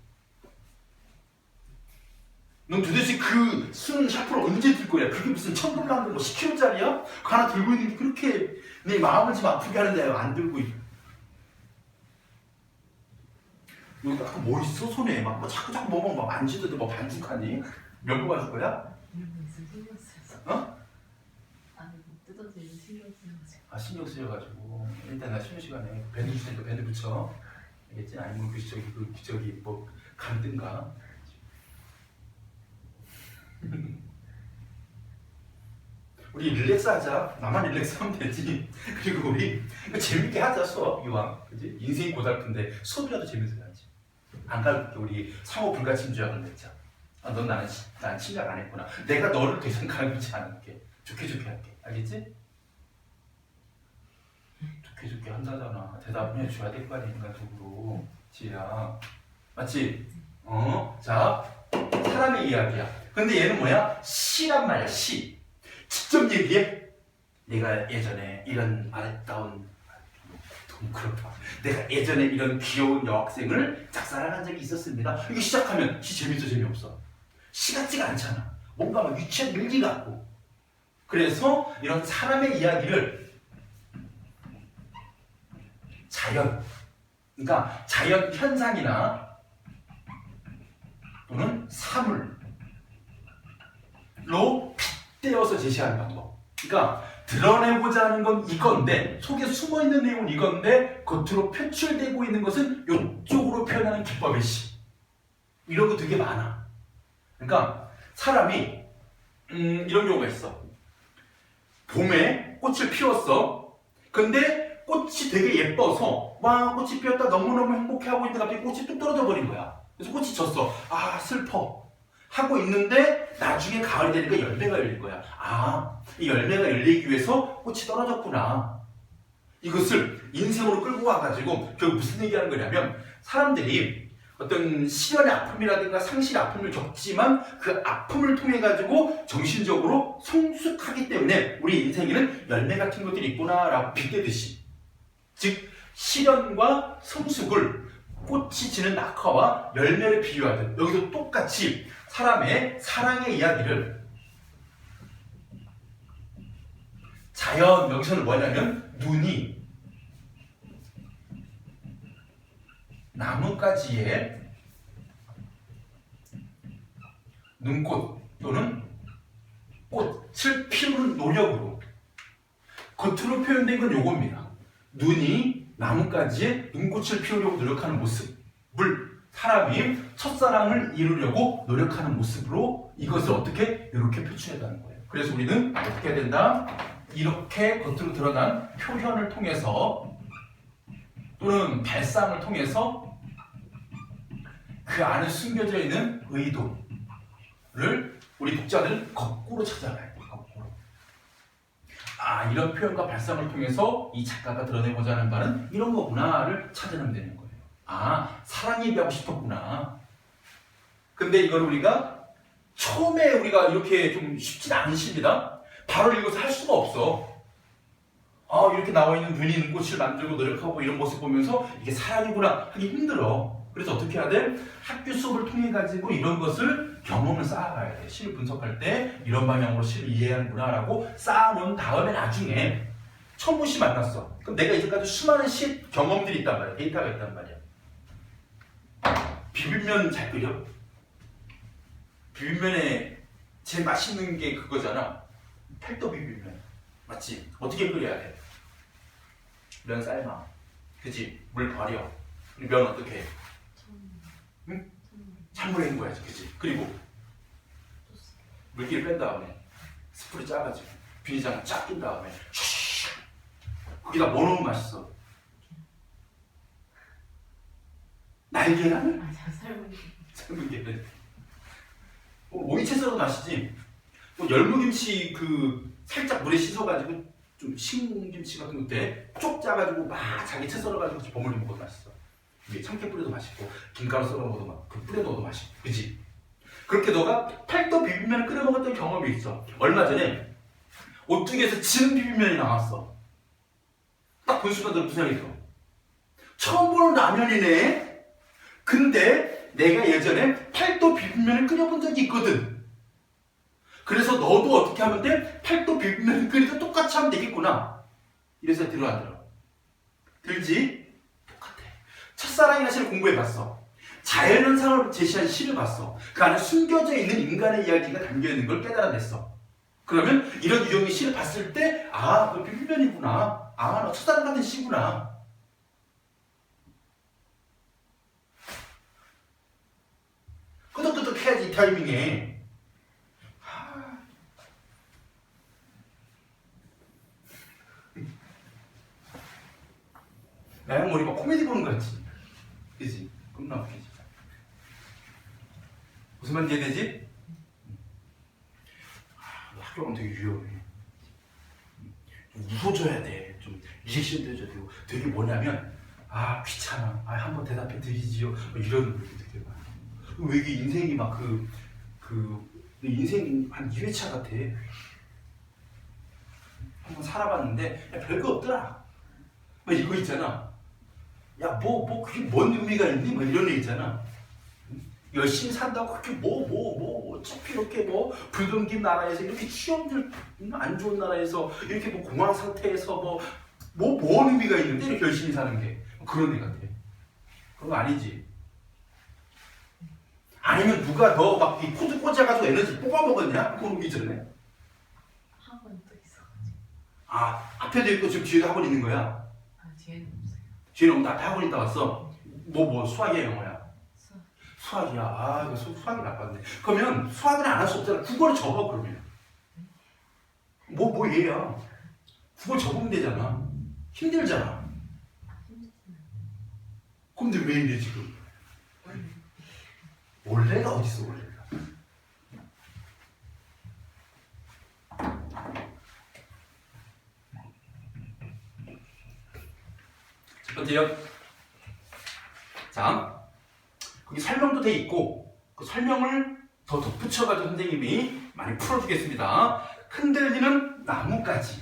넌 도대체 그 수능 샤프를 언제 들 거야? 그게 무슨 1000불 뭐 10kg짜리야? 그거 하나 들고 있는 게 그렇게 내 마음을 좀 아프게 하는데 안 들고 있어. 여기 아까 뭐 있어? 손에 막 자꾸 막 만지던데 뭐 반죽하니? 몇 번 가줄 거야? 신경 쓰여서. 어? 아니 뜯어지는 신경 쓰여가지고. 신경 쓰여가지고 일단 나 쉬는 시간에 밴드 줄 테니까 밴드 붙여. 알겠지? 아니면 저기 뭐 감든가. 우리 릴렉스 하자. 나만 릴렉스 하면 되지. 그리고 우리 재밌게 하자, 수업 이왕. 그지? 인생이 고달픈데 수업이라도 재밌어 해야지. 안 가르쳐. 우리 상호 불가침주약을 맺자. 넌 난 침략 안 했구나. 내가 너를 더 이상 가르치지 않을게. 좋게 할게. 알겠지? 좋게 한다잖아. 대답은 해줘야 될 거 아니야, 인간적으로. 지혜야. 맞지? 자, 사람의 이야기야. 근데 얘는 뭐야? 시란 말이야, 시. 직접 얘기해. 내가 예전에 이런 아름다운, 너무 그렇다. 내가 예전에 이런 귀여운 여학생을 짝사랑한 적이 있었습니다. 이게 시작하면 시 재밌어, 재미없어? 시 같지가 않잖아. 뭔가 막 유치한 일기 같고. 그래서 이런 사람의 이야기를 자연, 그러니까 자연 현상이나 또는 사물로 빗대어서 제시하는 방법. 그러니까 드러내고자 하는 건 이건데 속에 숨어있는 내용은 이건데 겉으로 표출되고 있는 것은 이쪽으로 표현하는 기법의 시. 이런 거 되게 많아. 그러니까 사람이 이런 경우가 있어. 봄에 꽃을 피웠어. 근데 꽃이 되게 예뻐서 와 꽃이 피었다 너무너무 행복해하고 있는데 갑자기 꽃이 뚝 떨어져 버린 거야. 그래서 꽃이 졌어. 아 슬퍼 하고 있는데 나중에 가을이 되니까 열매가 열릴 거야. 아 이 열매가 열리기 위해서 꽃이 떨어졌구나. 이것을 인생으로 끌고 와가지고 결국 무슨 얘기하는 거냐면 사람들이 어떤 시련의 아픔이라든가 상실의 아픔을 겪지만 그 아픔을 통해 가지고 정신적으로 성숙하기 때문에 우리 인생에는 열매 같은 것들이 있구나라고 빗대듯이, 즉 시련과 성숙을 꽃이 지는 낙화와 열매를 비유하듯 여기서 똑같이 사람의 사랑의 이야기를 자연, 여기서는 뭐냐면 눈이 나뭇가지에 눈꽃 또는 꽃을 피우는 노력으로 겉으로 표현된 건 요겁니다. 눈이 나뭇가지에 눈꽃을 피우려고 노력하는 모습을 사람이 첫사랑을 이루려고 노력하는 모습으로 이것을 어떻게 이렇게 표출해가는 거예요. 그래서 우리는 어떻게 해야 된다? 이렇게 겉으로 드러난 표현을 통해서 또는 발상을 통해서 그 안에 숨겨져 있는 의도를 우리 독자들은 거꾸로 찾아가야 돼요. 거꾸로. 아 이런 표현과 발상을 통해서 이 작가가 드러내고자 하는 바는 이런 거구나를 찾아내면 되는 거예요. 아 사랑 얘기하고 싶었구나. 근데 이걸 우리가 처음에 우리가 이렇게 좀 쉽지 않은 시입니다. 바로 읽어서 할 수가 없어. 아 이렇게 나와 있는 눈이 있는 꽃을 만들고 노력하고 이런 모습 보면서 이게 사랑이구나 하기 힘들어. 그래서 어떻게 해야 돼? 학교 수업을 통해 가지고 이런 것을 경험을 쌓아가야 돼. 시를 분석할 때 이런 방향으로 시를 이해하는구나 라고 쌓아놓은 다음에 나중에 천무 씨 만났어. 그럼 내가 이제까지 수많은 시 경험들이 있단 말이야. 데이터가 있단 말이야. 비빔면 잘 끓여? 비빔면에 제일 맛있는 게 그거잖아. 팔도 비빔면. 맞지? 어떻게 끓여야 돼? 면 삶아. 그치? 물 버려. 그리고 면 어떻게 해? 응? 찬물에 헹궈야지. 그치? 그리고 물기를 뺀 다음에 스프를 짜가지고 비닐장을 쫙 낀 다음에 슉 거기다 뭐 넣으면 맛있어? 날계란을? 맞아 삶은 계란. 오이채 썰어도 맛있지? 열무김치 그 살짝 물에 씻어가지고 좀 신김치 같은 것때 쪽 짜가지고 막 자기 채 썰어가지고 버무려 먹어도 맛있어. 위에 참깨 뿌려도 맛있고 김가루 썰어 먹어도 막 그 뿌려 먹어도 맛있고, 그지? 그렇게 너가 팔도 비빔면을 끓여 먹었던 경험이 있어. 얼마 전에 오뚜기에서 진 비빔면이 나왔어. 딱 본 순간 너 무슨 생각이 들어? 처음 보는 라면이네. 근데 내가 예전에 팔도 비빔면을 끓여본 적이 있거든. 그래서 너도 어떻게 하면 돼? 팔도 비빔면을 끓이도 똑같이 하면 되겠구나. 이래서 들어 안 들어? 들지? 똑같아. 첫사랑이나 시를 공부해봤어. 자연현상을 제시한 시를 봤어. 그 안에 숨겨져 있는 인간의 이야기가 담겨있는 걸 깨달아냈어. 그러면 이런 유형의 시를 봤을 때 아, 그 비빔면이구나. 아, 나 첫사랑 같은 시구나. 끄덕끄덕 해야지 이 타이밍에. 나양 머리 막 코미디 보는 거 같지? 그지? 겁나 웃기지? 무슨 말인지 이해되지? 학교 가면 되게 위험해. 좀 웃어줘야 돼. 좀 리액션도 해줘야 되고. 되게 뭐냐면 아 귀찮아. 아 한번 대답해 드리지요. 뭐 이런 분들 되게 많아. 왜 이게 인생이 막 내 인생 한 2회차 같아. 한번 살아봤는데 야, 별거 없더라. 막 이거 있잖아. 야, 그게 뭔 의미가 있니? 뭐 이런 얘기 있잖아. 열심히 산다고 그렇게 어차피 이렇게 불경기 나라에서 이렇게 취업률 안 좋은 나라에서 이렇게 공황 상태에서 뭔 의미가 있는데 이렇게 열심히 사는 게 그런 애 같아. 그런 거 아니지. 아니면 누가 더 막 이 코드 꽂아가지고 에너지 뽑아먹었냐? 그러기 전에. 학원 또 있어가지고. 아, 앞에도 있고 지금 뒤에도 학원 있는 거야? 아, 뒤에는 없어요. 뒤에는 없는데 앞에 학원 있다 왔어? 뭐 수학이야 영어야? 수학. 수학이야. 아, 이거 수학이 나빴네. 그러면 수학은 안 할 수 없잖아. 국어를 접어 그러면. 뭐 얘야. 국어 접으면 되잖아. 힘들잖아. 힘들지는 근데 왜 이래 지금? 않아요. 원래가 어딨어 원래가. 첫 번째요. 자, 거기 설명도 돼 있고 그 설명을 더 덧붙여가지고 선생님이 많이 풀어주겠습니다. 흔들리는 나뭇가지.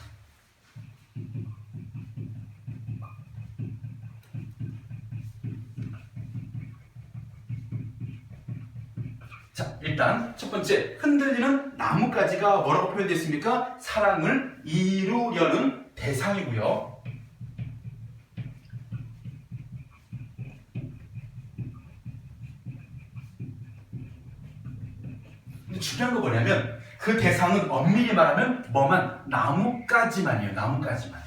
자, 일단 첫 번째 흔들리는 나뭇가지가 뭐라고 표현되어 있습니까? 사랑을 이루려는 대상이고요. 근데 중요한 거 뭐냐면 그 대상은 엄밀히 말하면 뭐만? 나뭇가지만이에요. 나뭇가지만.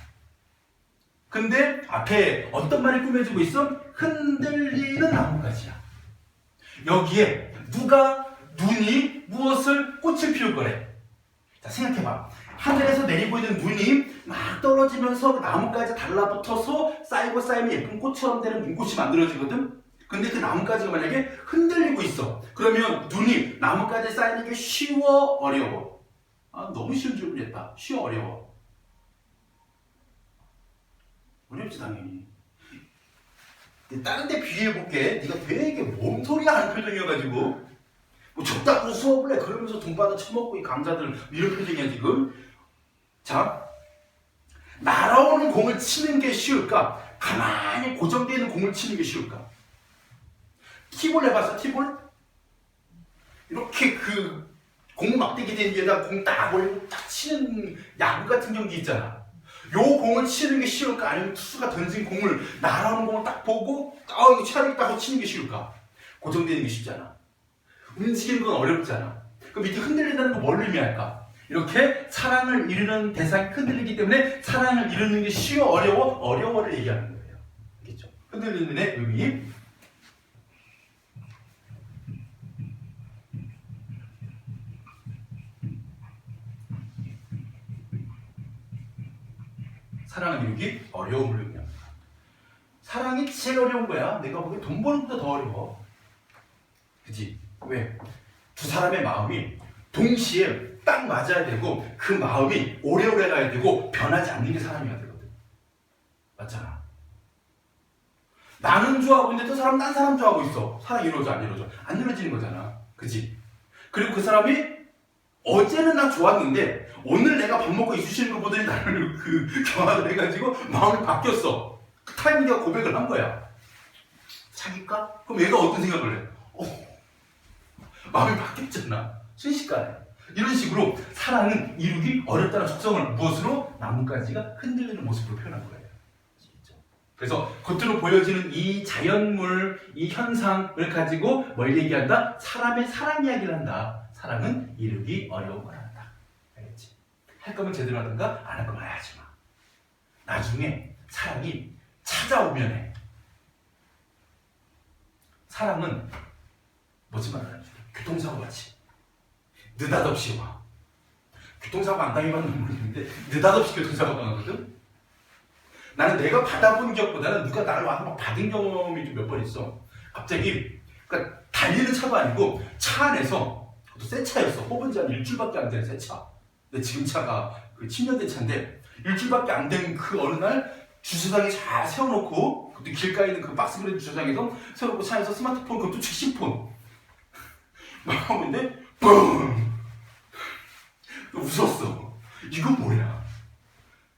근데 앞에 어떤 말이 꾸며지고 있어? 흔들리는 나뭇가지야. 여기에 누가 눈이 무엇을 꽃을 피울 거래. 자, 생각해봐. 하늘에서 내리고 있는 눈이 막 떨어지면서 나뭇가지 달라붙어서 쌓이고 쌓이면 예쁜 꽃처럼 되는 눈꽃이 만들어지거든. 근데 그 나뭇가지가 만약에 흔들리고 있어. 그러면 눈이 나뭇가지에 쌓이는 게 쉬워, 어려워? 아, 너무 쉬운 질문이었다. 쉬워, 어려워? 어렵지 당연히. 다른 데 비교해볼게. 네가 되게 뭔 소리야 하는 표정이어가지고 뭐 적당히 수업을 해. 그러면서 돈 받아 처먹고 이 강자들 이런 표정이야 지금. 자, 날아오는 공을 치는 게 쉬울까? 가만히 고정되어 있는 공을 치는 게 쉬울까? 티볼 해봤어? 티볼? 이렇게 그 공 막대기 된 위에다 공 딱 올리고 딱 치는 야구 같은 경기 있잖아. 요 공을 치는 게 쉬울까? 아니면 투수가 던진 공을 날아오는 공을 딱 보고 이거 쳐야겠다 하고 치는 게 쉬울까? 고정되는 게 쉽잖아. 움직이는 건 어렵잖아. 그럼 밑에 흔들린다는 거 뭘 의미할까? 이렇게 사랑을 이루는 대상이 흔들리기 때문에 사랑을 이루는 게 쉬워, 어려워? 어려워를 얘기하는 거예요. 알겠죠? 흔들리는 의 의미. 사랑을 이루기 어려움을 의미합니다. 사랑이 제일 어려운 거야. 내가 보기엔 돈 버는 것보다 더 어려워. 그치? 왜? 두 사람의 마음이 동시에 딱 맞아야 되고 그 마음이 오래오래 가야 되고 변하지 않는 게 사람이어야 되거든. 맞잖아. 나는 좋아하고 있는데 또 사람 딴 사람 좋아하고 있어. 사랑 이루어져 안 이루어져? 안 이루어지는 거잖아. 그치? 그리고 그 사람이 어제는 나 좋았는데 오늘 내가 밥 먹고 있으시는 거 보더니 나를 경악을 해가지고 마음이 바뀌었어. 그 타이밍에 고백을 한 거야. 사귈까? 그럼 얘가 어떤 생각을 해? 마음이 바뀌었잖아. 순식간에. 이런 식으로 사랑은 이루기 어렵다는 속성을 무엇으로? 나뭇가지가 흔들리는 모습으로 표현한 거예요. 그래서 겉으로 보여지는 이 자연물, 이 현상을 가지고 뭘 얘기한다? 사람의 사랑 이야기를 한다. 사랑은 이루기 어려운 걸 한다. 알겠지? 할 거면 제대로 하든가 안 할 거면 하지 마. 나중에 사랑이 찾아오면 해. 사랑은 뭐지 말하는 줄 교통사고 같이 느닷없이 와. 교통사고 안 당해봤는 모르겠는데 느닷없이 교통사고 당하거든? 나는 내가 받아본 기억보다는 누가 나를 와서 막 받은 경험이 좀 몇 번 있어. 갑자기 그러니까 달리는 차도 아니고 차 안에서 또 새 차였어. 뽑은 지 한 일주일밖에 안 된 새 차. 근데 지금 차가 그 10년 된 차인데 일주일밖에 안 된 그 어느 날 주차장에 잘 세워놓고 그때 길가에 있는 그 박스 그린 주차장에서 세워놓고 차에서 스마트폰 그것도 최신폰 막 하고 있는데 뿡! 웃었어. 이거 뭐야?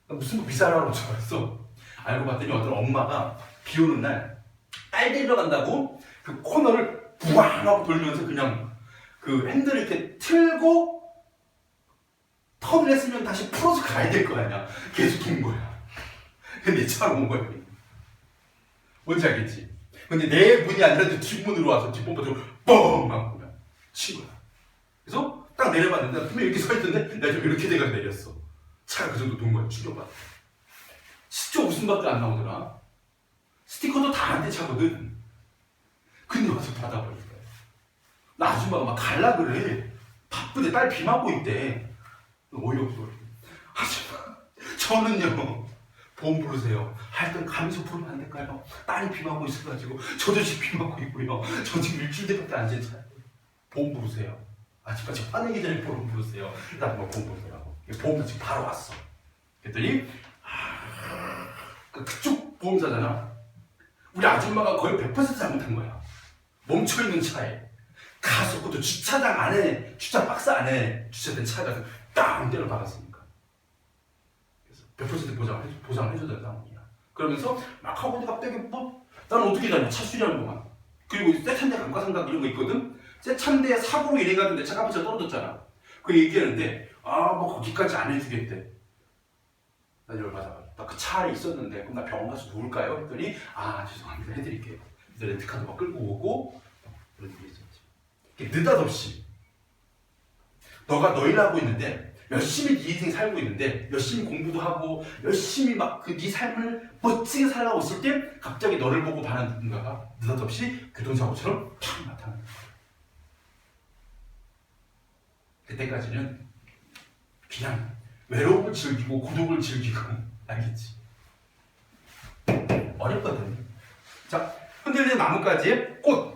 나 무슨 미사라고 줄 알았어. 알고 봤더니 어떤 엄마가 비 오는 날 딸 데리러 간다고 그 코너를 부앙 하고 돌면서 그냥 그 핸들을 이렇게 틀고 턴을 했으면 다시 풀어서 가야 될 거 아니야. 계속 돈 거야. 근데 내 차로 온 거야. 뭔지 알겠지? 근데 내 문이 아니라 내 뒷문으로 와서 뒷범퍼로 뻥! 하고 그냥 친 거야. 그래서 딱 내려봤는데 분명히 이렇게 서 있던데 내가 좀 이렇게 돼가 내렸어. 차가 그 정도 돈 거야. 충격받아. 진짜 웃음밖에 안 나오더라. 스티커도 다 안 된 차거든. 근데 와서 받아버린 거야. 나 아줌마가 막 갈라 그래. 바쁘대. 딸 비 맞고 있대. 어이없어. 아줌마 저는요 보험 부르세요. 하여튼 가면서 부르면 안 될까요? 딸이 비 맞고 있어가지고 저도 지금 비 맞고 있고요. 저 지금 일주일 뒤밖에 안 지났어요. 보험 부르세요. 아줌마 저 화내기 전에 보험 부르세요. 나도 뭐 보험 부르라고. 보험도 지금 바로 왔어. 그랬더니 그쪽 보험사잖아. 우리 아줌마가 거의 100% 잘못한 거야. 멈춰있는 차에 가서 그것도 주차장 안에 주차 박스 안에 주차된 차에다 땅 때려 박았으니까. 그래서 100% 보장을 해줘야 되는 상황이야. 그러면서 막 하고 있는데 갑자기 뭐 나는 어떻게 다녀? 차 수리하는 동안. 그리고 새 차인데 감가상각 이런 거 있거든. 새 차인데 사고로 인해가지고 내 차값이 떨어졌잖아. 그 얘기하는데 뭐 거기까지 안 해주겠대. 나 열받아. 나 그 차 안에 있었는데 그럼 나 병원 가서 누울까요? 했더니 죄송합니다 해드릴게요. 그래서 렌트카도 막 끌고 오고 그런 일이 있었지. 느닷없이 너가 너 일하고 있는데 열심히 네 인생 살고 있는데 열심히 공부도 하고 열심히 막 그 네 삶을 멋지게 살아가고 있을 때 갑자기 너를 보고 반한 누군가가 느닷없이 교통사고처럼 탁 나타나는 거야. 그때까지는 그냥 외로움을 즐기고 고독을 즐기고 알겠지? 어렵거든. 자, 흔들리는 나뭇가지에 꽃.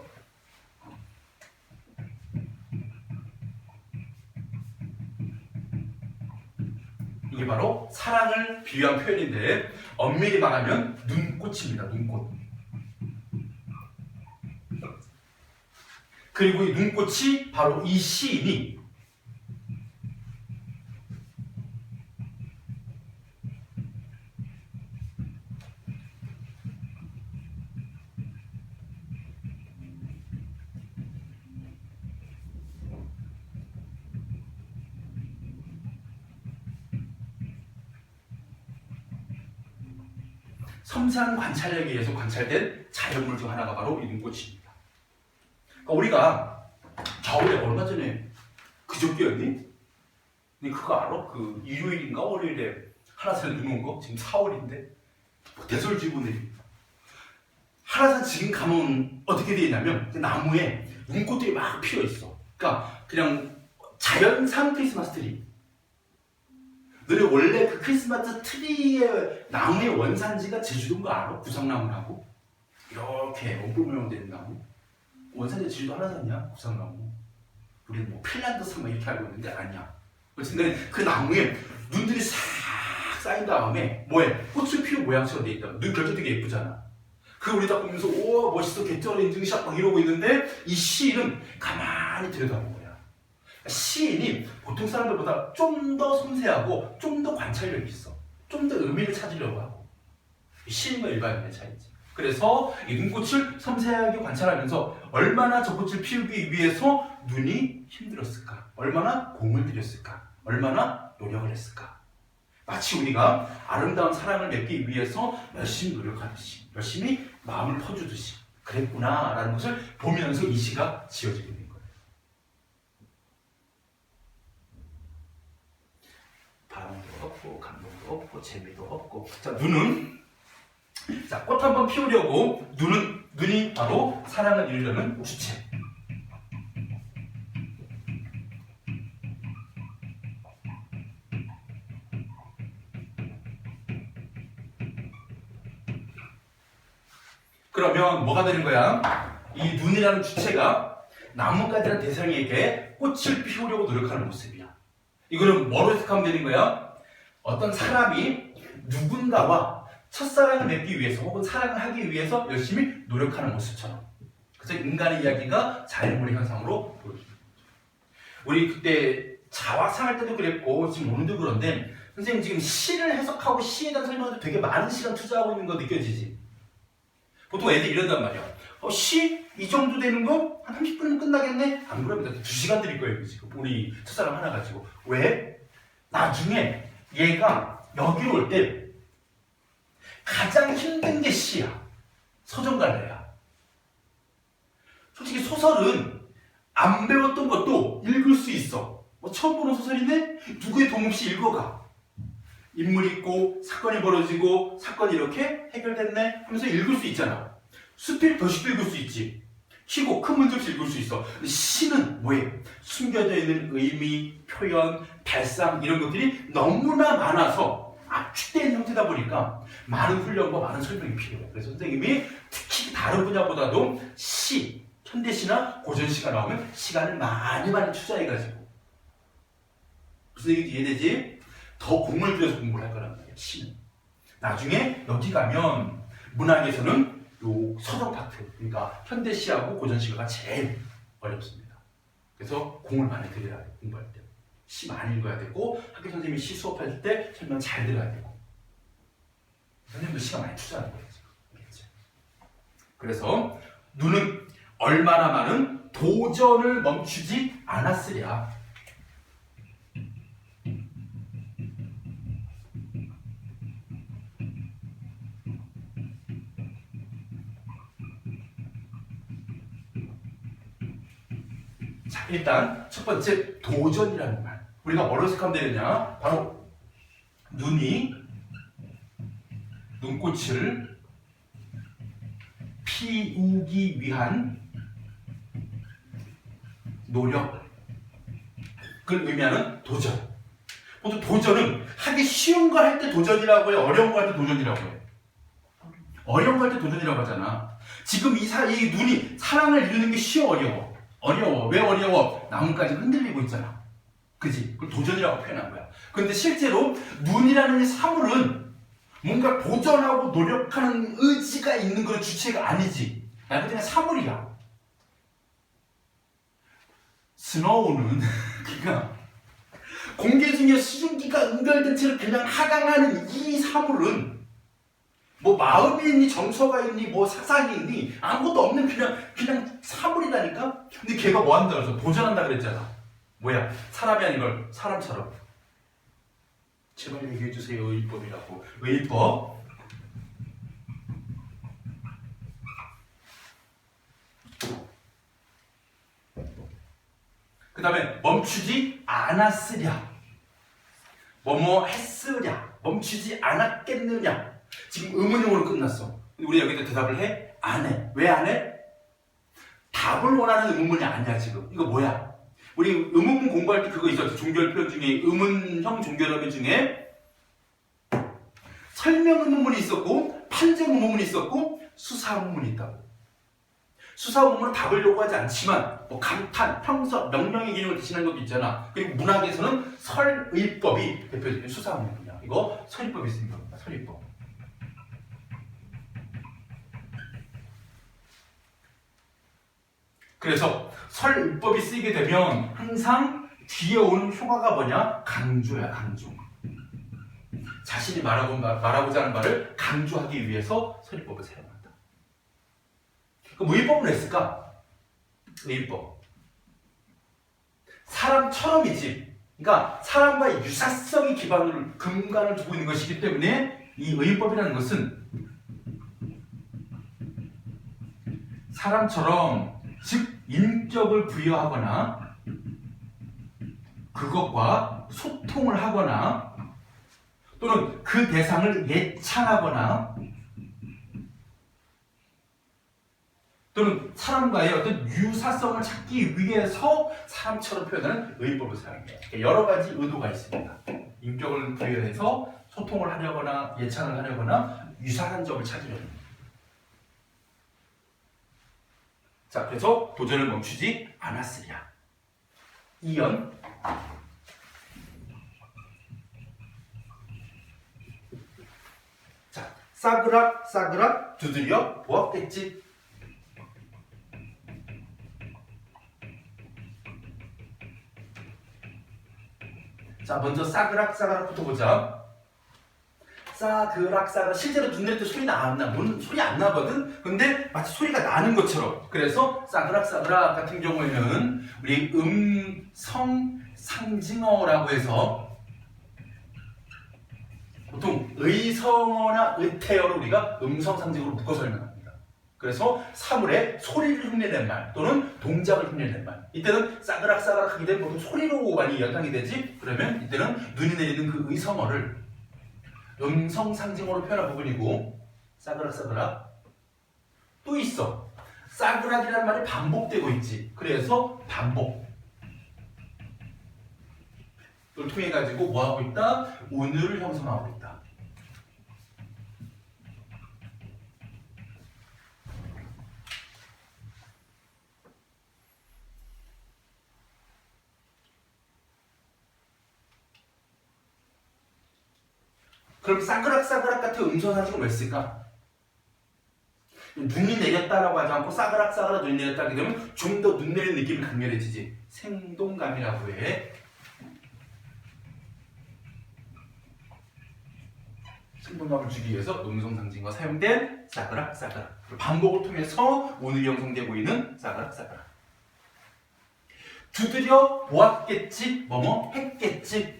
이게 바로 사랑을 비유한 표현인데 엄밀히 말하면 눈꽃입니다. 눈꽃. 그리고 이 눈꽃이 바로 이 시인이 섬세한 관찰력에 의해서 관찰된 자연물 중 하나가 바로 이 눈꽃입니다. 그러니까 우리가 겨울에 얼마 전에 그저께였니? 니 그거 알아? 그 일요일인가 월요일에 한라산에 눈 온 거? 지금 4월인데 대설주의보들이 한라산 지금 가면 어떻게 되어 있냐면 나무에 눈꽃들이 막 피어 있어. 그러니까 그냥 자연산 크리스마스 트리. 너네 원래 그 크리스마스 트리의 나무의 원산지가 제주도인 거 알아? 구상나무라고? 이렇게 원뿔 모양 된 나무. 원산지 제주도 한라산이야, 구상나무. 우리는 뭐 핀란드산 막 이렇게 알고 있는데 아니야. 어쨌든 그 나무에 눈들이 싹 쌓인 다음에 뭐해? 꽃을 피운 모양처럼 돼 있다. 눈 결정 되게 예쁘잖아. 그 우리 딱 보면서 오 멋있어 개쩔어 인증샷 막 이러고 있는데 이 시인은 가만히 들여다보는 거야. 시인이 보통 사람들보다 좀 더 섬세하고 좀 더 관찰력이 있어. 좀 더 의미를 찾으려고 하고. 시인과 일반인의 차이지. 그래서 이 눈꽃을 섬세하게 관찰하면서 얼마나 저 꽃을 피우기 위해서 눈이 힘들었을까? 얼마나 공을 들였을까? 얼마나 노력을 했을까? 마치 우리가 아름다운 사랑을 맺기 위해서 열심히 노력하듯이 열심히 마음을 퍼주듯이 그랬구나 라는 것을 보면서 이 시가 지어지게 된 거예요. 바람도 없고 감동도 없고 재미도 없고. 자, 눈은 자, 꽃 한번 피우려고 눈이 바로 사랑을 이루려는 주체. 그러면 뭐가 되는 거야? 이 눈이라는 주체가 나뭇가지라는 대상에게 꽃을 피우려고 노력하는 모습이야. 이거는 뭐로 해석하면 되는 거야? 어떤 사람이 누군가와 첫사랑을 맺기 위해서 혹은 사랑을 하기 위해서 열심히 노력하는 모습처럼. 그래서 인간의 이야기가 자연물의 현상으로 보여줍니다. 우리 그때 자화상 할 때도 그랬고 지금 오늘도 그런데 선생님 지금 시를 해석하고 시에 대한 설명도 되게 많은 시간 투자하고 있는 거 느껴지지? 보통 애들이 이런단 말이야. 시? 이 정도 되는 거? 한 30분이면 끝나겠네? 안 그럽니다. 2시간 드릴 거예요, 지금. 우리 첫사랑 하나 가지고. 왜? 나중에 얘가 여기 올 때 가장 힘든 게 시야. 서정갈래야. 솔직히 소설은 안 배웠던 것도 읽을 수 있어. 뭐 처음 보는 소설인데 누구의 도움 없이 읽어가. 인물이 있고 사건이 벌어지고 사건이 이렇게 해결됐네 하면서 읽을 수 있잖아. 수필 더 쉽게 읽을 수 있지. 키고 큰 문제 없이 읽을 수 있어. 근데 시는 뭐예요? 숨겨져 있는 의미, 표현, 발상 이런 것들이 너무나 많아서 압축된 형태다 보니까 많은 훈련과 많은 설명이 필요해요. 그래서 선생님이 특히 다른 분야보다도 시, 현대시나 고전시가 나오면 시간을 많이 투자해가지고 무슨 얘기인지 이해되지? 더 공을 들여서 공부를 할 거란 말이야. 시는 나중에 여기 가면 문학에서는 요 서정 파트, 그러니까 현대시하고 고전시가 제일 어렵습니다. 그래서 공을 많이 들여야 돼. 공부할 때 시 많이 읽어야 되고 학교 선생님이 시 수업할 때 설명 잘 들어야 되고 선생님도 시간 많이 투자하는 거예요. 알겠죠? 그래서 누는 얼마나 많은 도전을 멈추지 않았으랴. 자, 일단 첫 번째 도전이라는 말. 우리가 뭐로 해석하면 되느냐? 바로 눈이 눈꽃을 피우기 위한 노력을 의미하는 도전. 보통 도전은 하기 쉬운 거 할 때 도전이라고 해요? 어려운 거 할 때 도전이라고 해요? 어려운 거 할 때 도전이라고 하잖아. 지금 이 눈이 사랑을 이루는 게 쉬워, 어려워? 어려워. 왜 어려워? 나뭇가지 흔들리고 있잖아. 그지? 그걸 도전이라고 표현한 거야. 그런데 실제로 눈이라는 이 사물은 뭔가 도전하고 노력하는 의지가 있는 그런 주체가 아니지. 그냥 사물이야. 스노우는 그러니까 공개 중에 수증기가 응결된 채로 그냥 하강하는 이 사물은 뭐 마음이 있니 정서가 있니 뭐 사상이 있니 아무것도 없는 그냥 사물이라니까. 근데 걔가 뭐 한다 그래서 도전한다 그랬잖아. 뭐야? 사람이 아닌 걸 사람처럼. 제발 얘기해 주세요. 의법이라고. 의법. 그 다음에 멈추지 않았으랴. 뭐뭐 했으랴. 멈추지 않았겠느냐. 지금 의문형으로 끝났어. 우리 여기다 대답을 해? 안 해. 왜 안 해? 답을 원하는 의문문이 아니야 지금. 이거 뭐야? 우리 의문문 공부할 때 그거 있었죠. 종결 표현 중에 의문형 종결어변 중에 설명 의문문이 있었고 판정 의문문이 있었고 수사 의문문이 있다고. 수사 의문문은 답을 요구하지 않지만 뭐 감탄, 평서, 명령의 기능을 대신하는 것도 있잖아. 그리고 문학에서는 설의법이 대표적인 수사 의문문이야. 이거 설의법이 쓰는 겁니다. 설의법. 그래서 설의법이 쓰이게 되면 항상 뒤에 오는 효과가 뭐냐? 강조야, 강조. 자신이 말하고자 하는 말을 강조하기 위해서 설의법을 사용한다. 그럼 의법은 왜 쓸까? 의법. 사람처럼이지. 그러니까 사람과의 유사성이 근간을 두고 있는 것이기 때문에 이 의법이라는 것은 사람처럼 즉 인격을 부여하거나 그것과 소통을 하거나 또는 그 대상을 예찬하거나 또는 사람과의 어떤 유사성을 찾기 위해서 사람처럼 표현하는 의법을 사용해요. 여러 가지 의도가 있습니다. 인격을 부여해서 소통을 하려거나 예찬을 하려거나 유사한 점을 찾으려는. 자, 그래서 도전을 멈추지 않았으랴. 이연. 자, 싸그락 두드려 보았겠지. 자, 먼저 싸그락부터 보자. 싸그락 실제로 눈 내릴 때 소리 안 나. 소리 안 나거든? 근데 마치 소리가 나는 것처럼. 그래서 싸그락 같은 경우에는 우리 음성 상징어라고 해서 보통 의성어나 의태어를 우리가 음성 상징으로 묶어 설명합니다. 그래서 사물의 소리를 흉내낸 말 또는 동작을 흉내낸 말. 이때는 싸그락싸그락 하게 되면 보통 소리로 많이 연상이 되지. 그러면 이때는 눈이 내리는 그 의성어를 음성 상징어로 표현한 부분이고 싸그락싸그락. 또 있어. 싸그락이라는 말이 반복되고 있지. 그래서 반복. 를 통해 가지고 뭐 하고 있다? 운을 형성하고 있다. 그럼 싸그락싸그락 같은 음성 상징을 왜 쓸까? 눈이 내렸다라고 하지 않고 싸그락싸그락 눈이 내렸다 하게 되면 좀 더 눈 내리는 느낌이 강렬해지지. 생동감이라고 해. 생동감을 주기 위해서 음성 상징과 사용된 싸그락싸그락. 반복을 통해서 오늘 형성되고 있는 싸그락싸그락. 두드려 보았겠지, 뭐뭐 했겠지.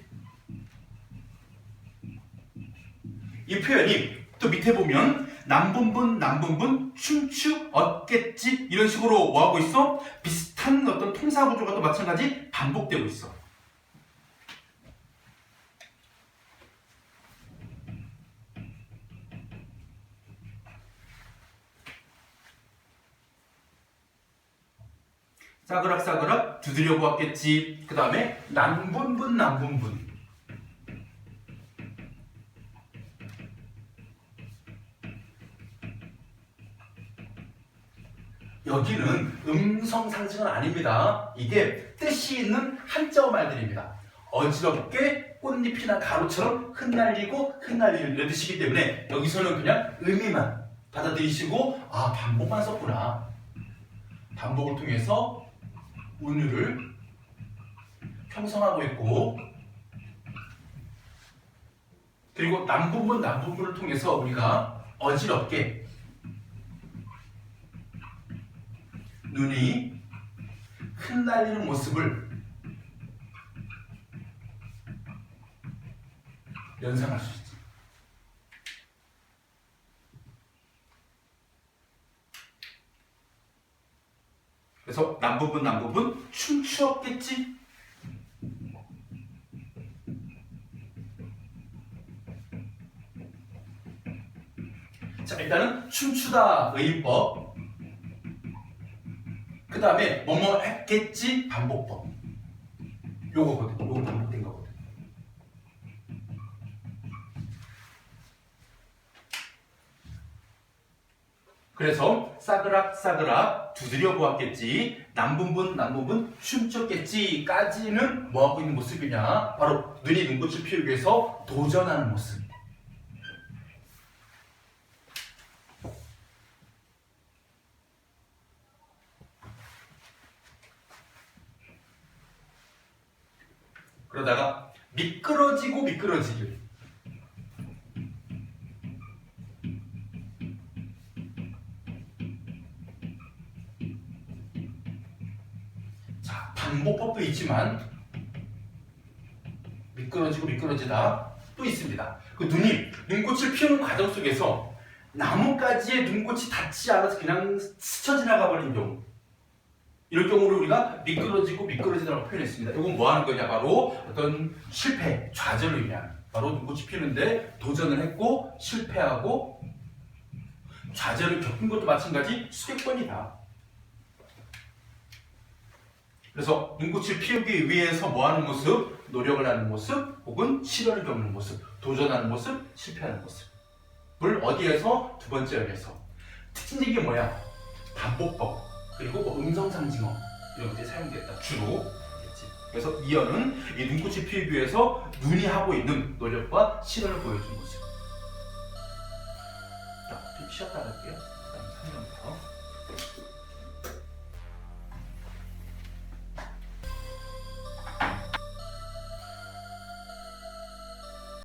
이 표현이 또 밑에 보면 남분분 춤추었겠지 이런 식으로 뭐 하고 있어? 비슷한 어떤 통사 구조가 또 마찬가지 반복되고 있어. 싸그락싸그락 두드려 보았겠지. 그 다음에 남분분. 여기는 음성 상징은 아닙니다. 이게 뜻이 있는 한자어 말들입니다. 어지럽게 꽃잎이나 가루처럼 흩날리고 이런 뜻이기 때문에 여기서는 그냥 의미만 받아들이시고 아 반복만 썼구나. 반복을 통해서 운율을 형성하고 있고 그리고 남분분을 통해서 우리가 어지럽게 눈이 흩날리는 모습을 연상할 수 있지. 그래서 남부분 춤추었겠지? 자, 일단은 춤추다 의인법. 그 다음에 뭐뭐 했겠지 반복법. 요거 반복된 거거든. 그래서 싸그락 두드려 보았겠지, 남분분 춤췄겠지까지는 뭐 하고 있는 모습이냐? 바로 눈이 눈꽃을 피우기 위해서 도전하는 모습. 그러다가 미끄러지기. 자, 반복법도 있지만 미끄러지다 또 있습니다. 그 눈꽃을 피우는 과정 속에서 나뭇가지에 눈꽃이 닿지 않아서 그냥 스쳐 지나가 버린 경우, 이럴 경우를 우리가 미끄러지다라고 표현했습니다. 이건 뭐 하는 거냐? 바로 어떤 실패, 좌절을 의미하는. 바로 눈꽃이 피우는데 도전을 했고 실패하고 좌절을 겪은 것도 마찬가지 수백 번이다. 그래서 눈꽃을 피우기 위해서 뭐 하는 모습? 노력을 하는 모습, 혹은 시련을 겪는 모습, 도전하는 모습, 실패하는 모습을 어디에서? 두 번째 연에서. 특징적인 게 뭐야? 반복법, 그리고 뭐 음성상징어 이런 것들이 사용됐다. 주로. 그래서 이 연은 이 눈꽃이 피우기 위해서 눈이 하고 있는 노력과 시련을 보여주는 모습. 자, 좀 쉬었다 갈게요. 그 다음 3년부터.